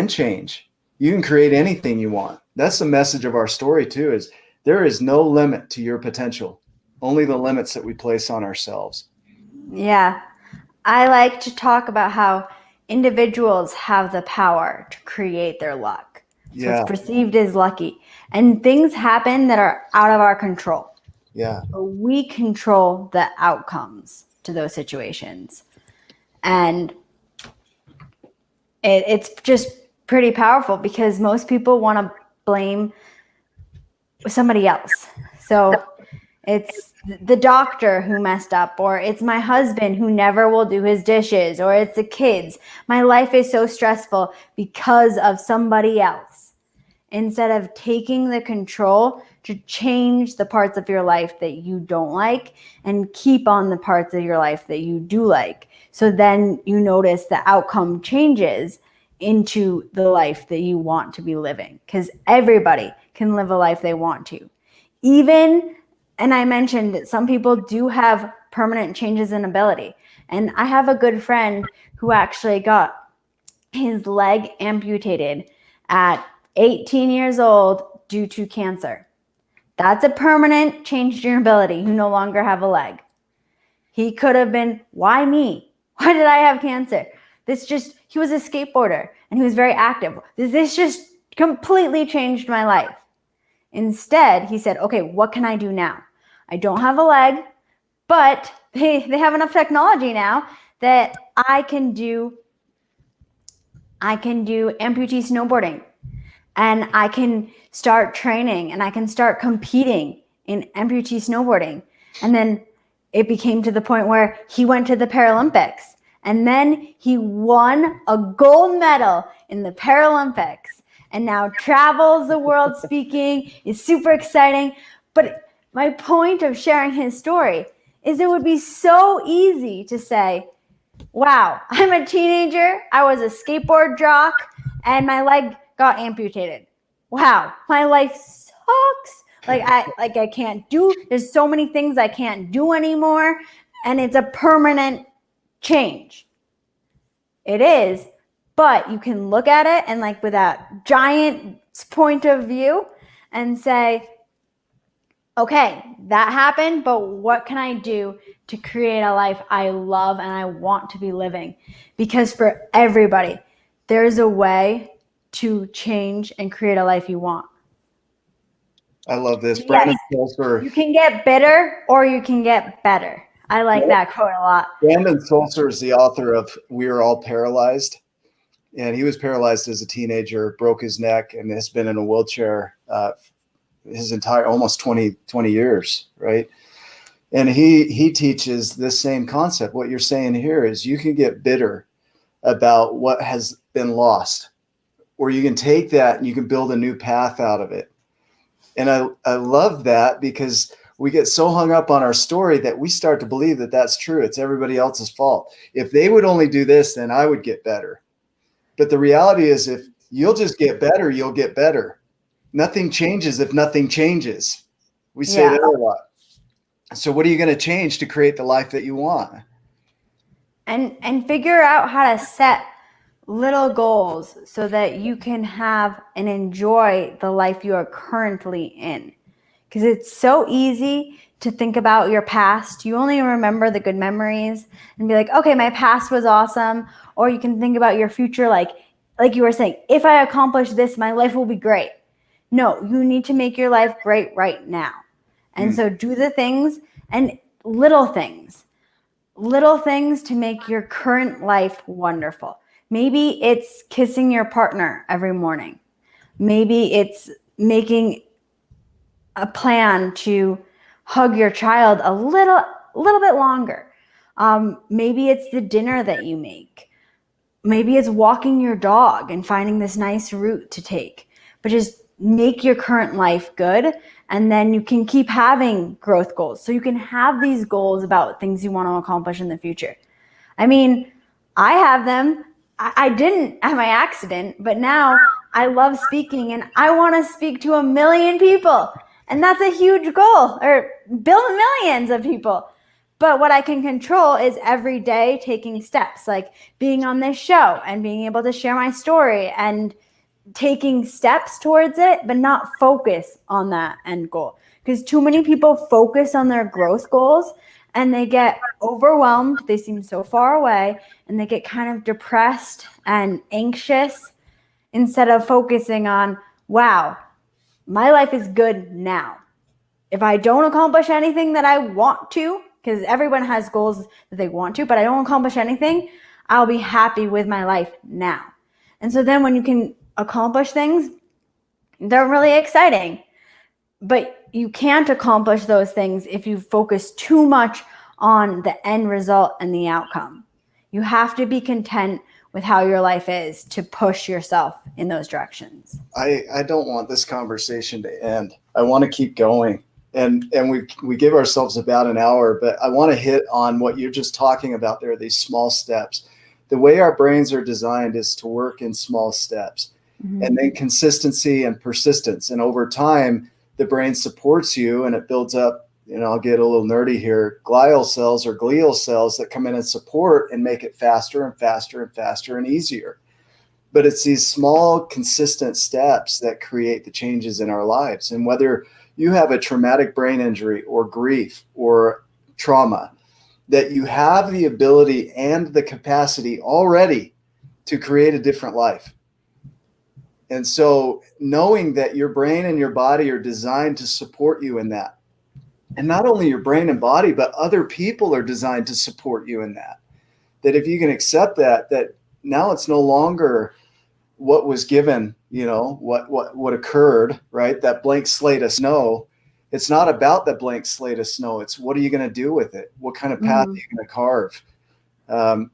Speaker 2: change. You can create anything you want. That's the message of our story too, is there is no limit to your potential, only the limits that we place on ourselves.
Speaker 3: Yeah. I like to talk about how individuals have the power to create their luck. So it's perceived as lucky. And things happen that are out of our control.
Speaker 2: Yeah.
Speaker 3: But we control the outcomes to those situations. And it's just pretty powerful because most people want to blame somebody else. So it's the doctor who messed up, or it's my husband who never will do his dishes, or it's the kids. My life is so stressful because of somebody else. Instead of taking the control to change the parts of your life that you don't like and keep on the parts of your life that you do like. So then you notice the outcome changes into the life that you want to be living, because everybody can live a life they want to. Even And I mentioned that some people do have permanent changes in ability. And I have a good friend who actually got his leg amputated at 18 years old due to cancer. That's a permanent change in your ability. You no longer have a leg. He could have been, why me? Why did I have cancer? He was a skateboarder and he was very active. This just completely changed my life. Instead, he said, okay, what can I do now? I don't have a leg, but they have enough technology now that I can do amputee snowboarding, and I can start training and I can start competing in amputee snowboarding. And then it became to the point where he went to the Paralympics, and then he won a gold medal in the Paralympics and now travels the world speaking. It's super exciting. But my point of sharing his story is it would be so easy to say, wow, I'm a teenager, I was a skateboard jock, and my leg got amputated. Wow, my life sucks. I can't do, there's so many things I can't do anymore, and it's a permanent change. It is, but you can look at it and with that giant point of view and say, okay, that happened, but what can I do to create a life I love and I want to be living? Because for everybody, there's a way to change and create a life you want.
Speaker 2: I love this.
Speaker 3: Yes.
Speaker 2: Brandon Sulzer.
Speaker 3: You can get bitter or you can get better. I like that quote a lot.
Speaker 2: Brandon Sulzer is the author of We Are All Paralyzed. And he was paralyzed as a teenager, broke his neck, and has been in a wheelchair his entire almost 20 years, right? And he teaches this same concept. What you're saying here is you can get bitter about what has been lost, or you can take that and you can build a new path out of it. And I love that, because we get so hung up on our story that we start to believe that that's true. It's everybody else's fault. If they would only do this, then I would get better. But the reality is, if you'll just get better, you'll get better. Nothing changes if nothing changes. We say that a lot. So what are you going to change to create the life that you want?
Speaker 3: And figure out how to set little goals so that you can have and enjoy the life you are currently in. Because it's so easy to think about your past. You only remember the good memories and be like, okay, my past was awesome. Or you can think about your future like you were saying, if I accomplish this, my life will be great. No, you need to make your life great right now. And so do the things and little things to make your current life wonderful. Maybe it's kissing your partner every morning. Maybe it's making a plan to hug your child a little bit longer. Maybe it's the dinner that you make. Maybe it's walking your dog and finding this nice route to take. But just make your current life good, and then you can keep having growth goals. So you can have these goals about things you want to accomplish in the future. I mean, I have them. I didn't have my accident, but now I love speaking and I want to speak to 1 million people. And that's a huge goal, or build millions of people. But what I can control is every day taking steps, like being on this show and being able to share my story and taking steps towards it, but not focus on that end goal. Because too many people focus on their growth goals and they get overwhelmed. They seem so far away and they get kind of depressed and anxious instead of focusing on, wow, my life is good now. If I don't accomplish anything that I want to, because everyone has goals that they want to, but I don't accomplish anything, I'll be happy with my life now. And so then when you can accomplish things, they're really exciting. But you can't accomplish those things if you focus too much on the end result and the outcome. You have to be content with how your life is to push yourself in those directions.
Speaker 2: I don't want this conversation to end. I want to keep going. And we give ourselves about an hour, but I want to hit on what you're just talking about there, these small steps. The way our brains are designed is to work in small steps, and then consistency and persistence. And over time, the brain supports you and it builds up I'll get a little nerdy here, glial cells or glial cells that come in and support and make it faster and faster and faster and easier. But it's these small, consistent steps that create the changes in our lives. And whether you have a traumatic brain injury or grief or trauma, that you have the ability and the capacity already to create a different life. And so knowing that your brain and your body are designed to support you in that, and not only your brain and body, but other people are designed to support you in that, that if you can accept that now it's no longer what was given, what occurred, right? That blank slate of snow. It's not about that blank slate of snow. It's what are you going to do with it? What kind of path are you going to carve?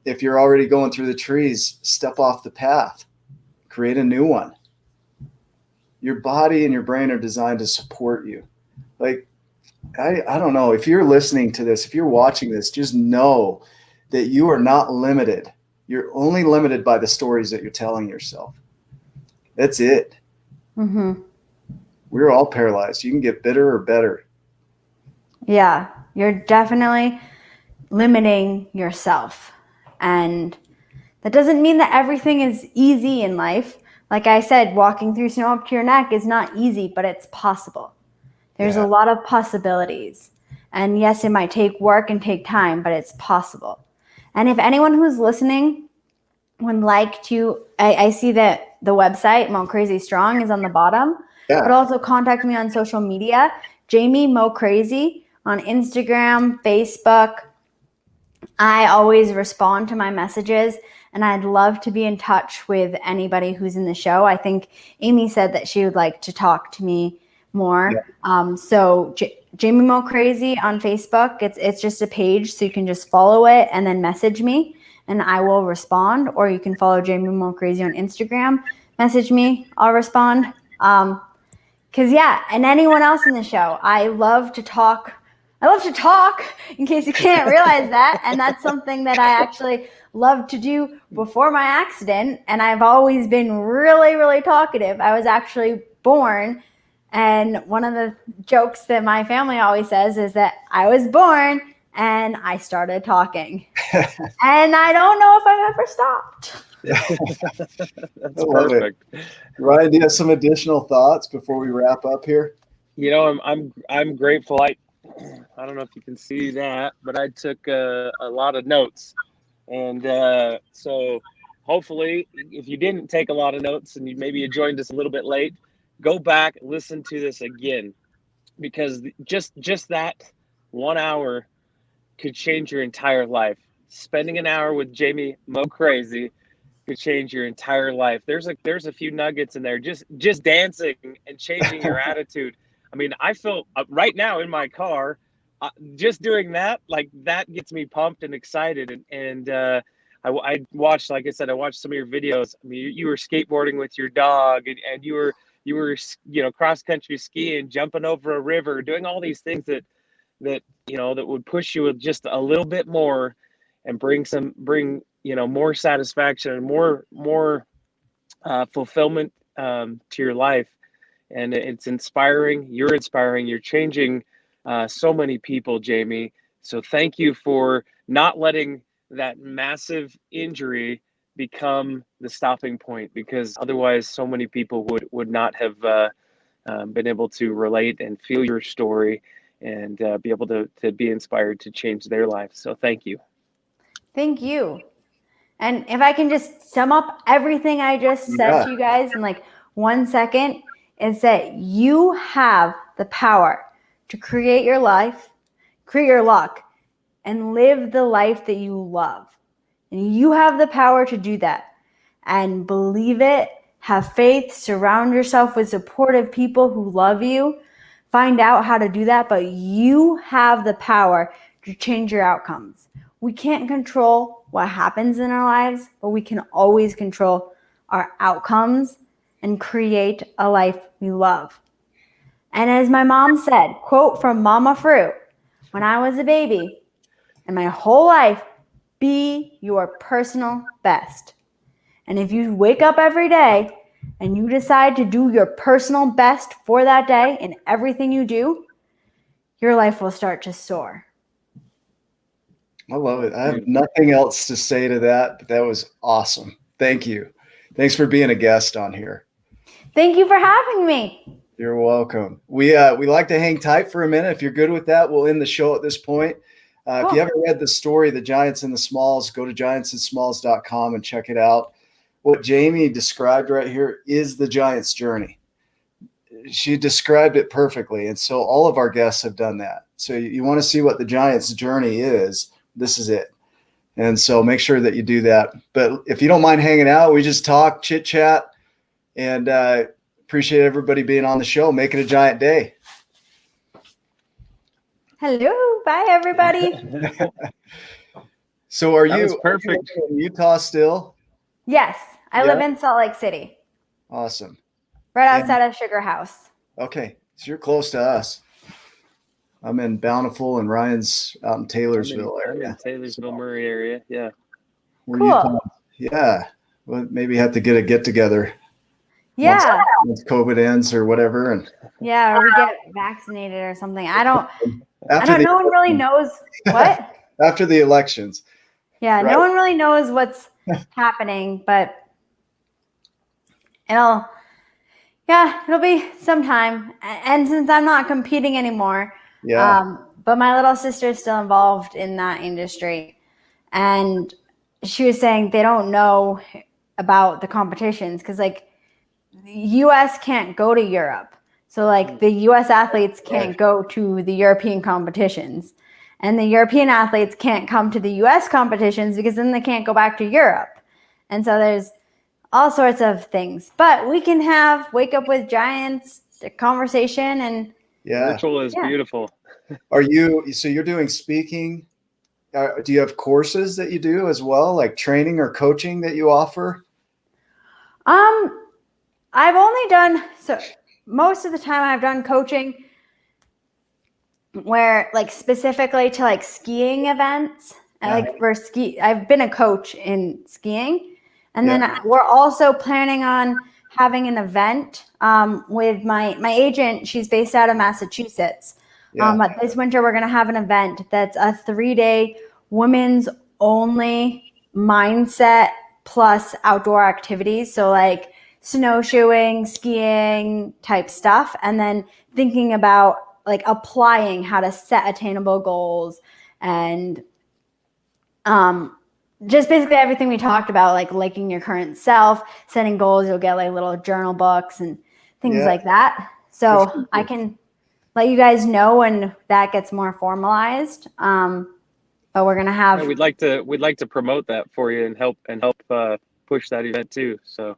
Speaker 2: If you're already going through the trees, step off the path, create a new one. Your body and your brain are designed to support you. Like, I don't know, if you're listening to this, if you're watching this, just know that you are not limited. You're only limited by the stories that you're telling yourself. That's it.
Speaker 3: Mm-hmm.
Speaker 2: We're all paralyzed. You can get bitter or better.
Speaker 3: Yeah, you're definitely limiting yourself. And that doesn't mean that everything is easy in life. Like I said, walking through snow up to your neck is not easy, but it's possible. There's a lot of possibilities. And yes, it might take work and take time, but it's possible. And if anyone who's listening would like to, I see that the website, MoCrazy Strong, is on the bottom. Yeah. But also contact me on social media, Jamie MoCrazy on Instagram, Facebook. I always respond to my messages, and I'd love to be in touch with anybody who's in the show. I think Amy said that she would like to talk to me more. Yeah. So Jamie MoCrazy on Facebook, it's just a page, so you can just follow it and then message me, and I will respond. Or you can follow Jamie MoCrazy on Instagram, message me, I'll respond. Because and anyone else in the show, I love to talk, in case you can't realize that. And that's something that I actually loved to do before my accident. And I've always been really, really talkative. I was actually born, and one of the jokes that my family always says is that I was born and I started talking. And I don't know if I've ever stopped.
Speaker 1: That's perfect.
Speaker 2: Ryan, do you have some additional thoughts before we wrap up here?
Speaker 1: I'm grateful. I don't know if you can see that, but I took a lot of notes, and so hopefully, if you didn't take a lot of notes and you joined us a little bit late, go back, listen to this again, because just that 1 hour could change your entire life. Spending an hour with Jamie MoCrazy could change your entire life. There's a few nuggets in there. Just dancing and changing your attitude. I mean, I feel right now in my car, just doing that, like that gets me pumped and excited. And I watched, like I said, I watched some of your videos. I mean, you were skateboarding with your dog, and you were cross country skiing, jumping over a river, doing all these things that would push you with just a little bit more, and bring more satisfaction and more fulfillment to your life. And it's inspiring. You're inspiring. You're changing so many people, Jamie. So thank you for not letting that massive injury become the stopping point, because otherwise so many people would not have been able to relate and feel your story, and be able to be inspired to change their life. So thank you.
Speaker 3: Thank you. And if I can just sum up everything I just said to you guys in like 1 second, is that you have the power to create your life, create your luck, and live the life that you love. And you have the power to do that. And believe it, have faith, surround yourself with supportive people who love you. Find out how to do that, but you have the power to change your outcomes. We can't control what happens in our lives, but we can always control our outcomes and create a life we love. And as my mom said, quote from Mama Fruit, when I was a baby, and my whole life, be your personal best. And if you wake up every day and you decide to do your personal best for that day in everything you do, your life will start to soar.
Speaker 2: I love it. I have nothing else to say to that, but that was awesome. Thank you. Thanks for being a guest on here.
Speaker 3: Thank you for having me.
Speaker 2: You're welcome. We like to hang tight for a minute. If you're good with that, we'll end the show at this point. Cool. If you haven't read the story, The Giants and the Smalls, go to giantsandsmalls.com and check it out. What Jamie described right here is the Giants' journey. She described it perfectly. And so all of our guests have done that. So you want to see what the Giants' journey is, this is it. And so make sure that you do that. But if you don't mind hanging out, we just talk, chit chat, and appreciate everybody being on the show. Make it a Giant day.
Speaker 3: Hello. Bye, everybody.
Speaker 2: So are
Speaker 1: That
Speaker 2: you
Speaker 1: was perfect.
Speaker 2: in Utah still?
Speaker 3: Yes. I live in Salt Lake City.
Speaker 2: Awesome.
Speaker 3: Right outside of Sugar House.
Speaker 2: Okay. So you're close to us. I'm in Bountiful and Ryan's out in Taylorsville area.
Speaker 1: I'm in Taylorsville, Murray area. Yeah.
Speaker 3: Cool.
Speaker 2: Yeah. Well, maybe have to get together.
Speaker 3: Yeah.
Speaker 2: Once COVID ends or whatever. And
Speaker 3: yeah, or we get vaccinated or something. No one really knows what.
Speaker 2: After the elections.
Speaker 3: Yeah,
Speaker 2: right?
Speaker 3: No one really knows what's happening, but it'll be sometime. And since I'm not competing anymore, but my little sister is still involved in that industry. And she was saying they don't know about the competitions because like the US can't go to Europe. So like the US athletes can't go to the European competitions. And the European athletes can't come to the US competitions because then they can't go back to Europe. And so there's all sorts of things. But we can have Wake Up with Giants, a conversation, and
Speaker 1: virtual is beautiful.
Speaker 2: So you're doing speaking? Do you have courses that you do as well, like training or coaching that you offer?
Speaker 3: I've only done most of the time I've done coaching where like specifically to like skiing events. Like for I've been a coach in skiing. And then we're also planning on having an event with my agent. She's based out of Massachusetts. But this winter we're going to have an event that's a 3-day women's only mindset plus outdoor activities. So like snowshoeing, skiing type stuff. And then thinking about like applying how to set attainable goals and just basically everything we talked about, like liking your current self, setting goals. You'll get like little journal books and things like that. So I can let you guys know when that gets more formalized. But we're gonna have.
Speaker 1: We'd like to promote that for you and help push that event too. So.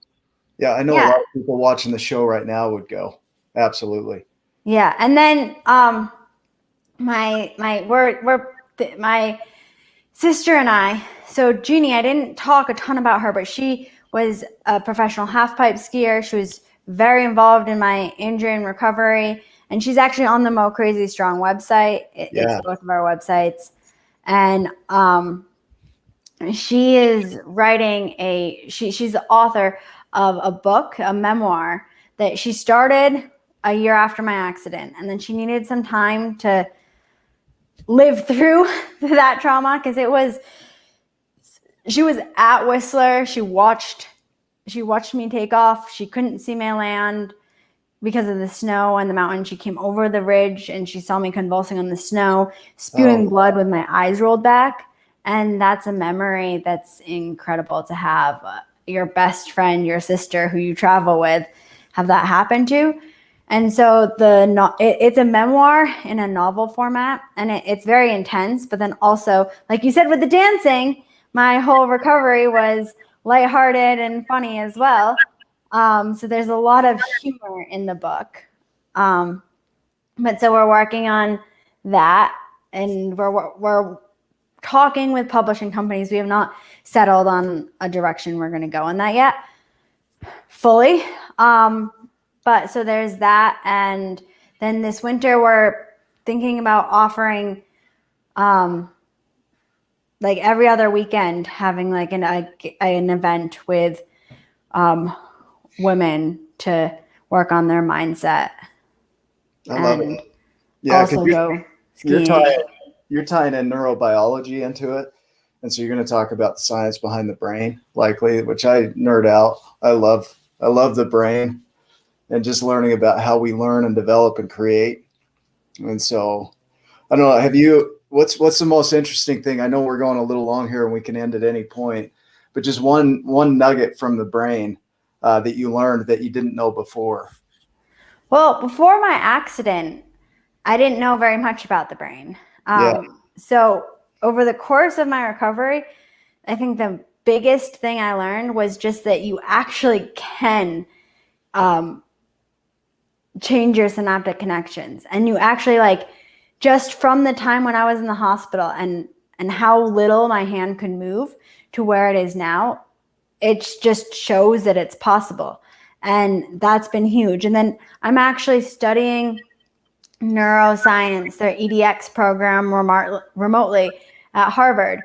Speaker 2: Yeah, I know a lot of people watching the show right now would go. Absolutely.
Speaker 3: Yeah, and then my sister and I. So Jeannie, I didn't talk a ton about her, but she was a professional half-pipe skier. She was very involved in my injury and recovery, and she's actually on the MoCrazy Strong website. It's both of our websites, and she is writing she's the author of a book, a memoir that she started a year after my accident. And then she needed some time to live through that trauma because she was at Whistler. She watched me take off. She couldn't see me land because of the snow and the mountain. She came over the ridge and she saw me convulsing on the snow, spewing blood with my eyes rolled back. And that's a memory that's incredible to have. Your best friend, your sister who you travel with, have that happen to. And so it's a memoir in a novel format, and it's very intense. But then also, like you said with the dancing, my whole recovery was lighthearted and funny as well. So there's a lot of humor in the book. But so we're working on that, and we're talking with publishing companies. We have not settled on a direction we're going to go in that yet fully. But so there's that. And then this winter we're thinking about offering like every other weekend, having like an event with women to work on their mindset.
Speaker 2: I love it. Yeah,
Speaker 3: also go
Speaker 2: you're
Speaker 3: skiing.
Speaker 2: you're tying in neurobiology into it. And so you're going to talk about the science behind the brain, likely, which I nerd out. I love the brain and just learning about how we learn and develop and create. And so I don't know, what's the most interesting thing? I know we're going a little long here and we can end at any point, but just one nugget from the brain that you learned that you didn't know before.
Speaker 3: Well, before my accident, I didn't know very much about the brain. So over the course of my recovery, I think the biggest thing I learned was just that you actually can change your synaptic connections. And you actually, like, just from the time when I was in the hospital and how little my hand could move to where it is now, it just shows that it's possible. And that's been huge. And then I'm actually studying neuroscience, their EDX program remotely at Harvard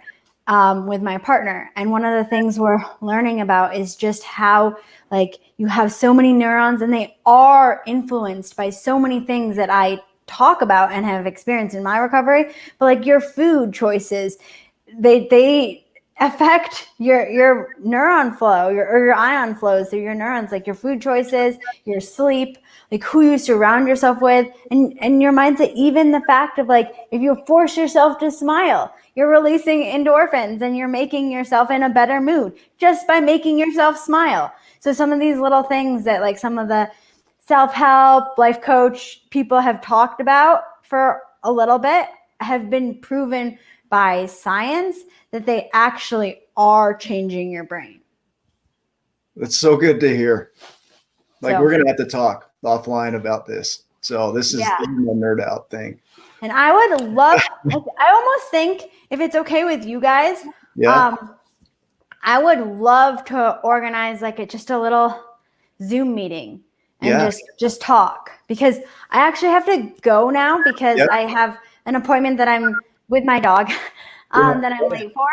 Speaker 3: with my partner. And one of the things we're learning about is just how, like, you have so many neurons and they are influenced by so many things that I talk about and have experienced in my recovery. But like your food choices, they affect your neuron flow, or your ion flows through your neurons, like your food choices, your sleep, like who you surround yourself with, and your mindset. Even the fact of, like, if you force yourself to smile, you're releasing endorphins and you're making yourself in a better mood just by making yourself smile. So some of these little things that, like, some of the self-help, life coach people have talked about for a little bit have been proven by science that they actually are changing your brain.
Speaker 2: That's so good to hear. Like, we're going to have to talk offline about this. So this is a nerd out thing.
Speaker 3: And I would love, I almost think, if it's okay with you guys, I would love to organize like just a little Zoom meeting and just talk, because I actually have to go now because I have an appointment that I'm with my dog that I'm late for.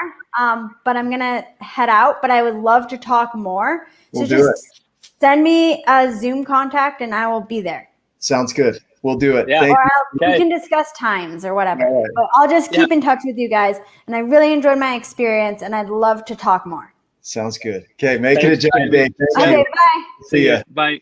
Speaker 3: But I'm going to head out, but I would love to talk more. So just send me a Zoom contact and I will be there.
Speaker 2: Sounds good. We'll do it.
Speaker 1: Yeah.
Speaker 3: We can discuss times or whatever. Right. But I'll just keep in touch with you guys. And I really enjoyed my experience and I'd love to talk more.
Speaker 2: Sounds good. Okay. Make it a giant day.
Speaker 3: Okay. Bye.
Speaker 2: See ya.
Speaker 1: Bye.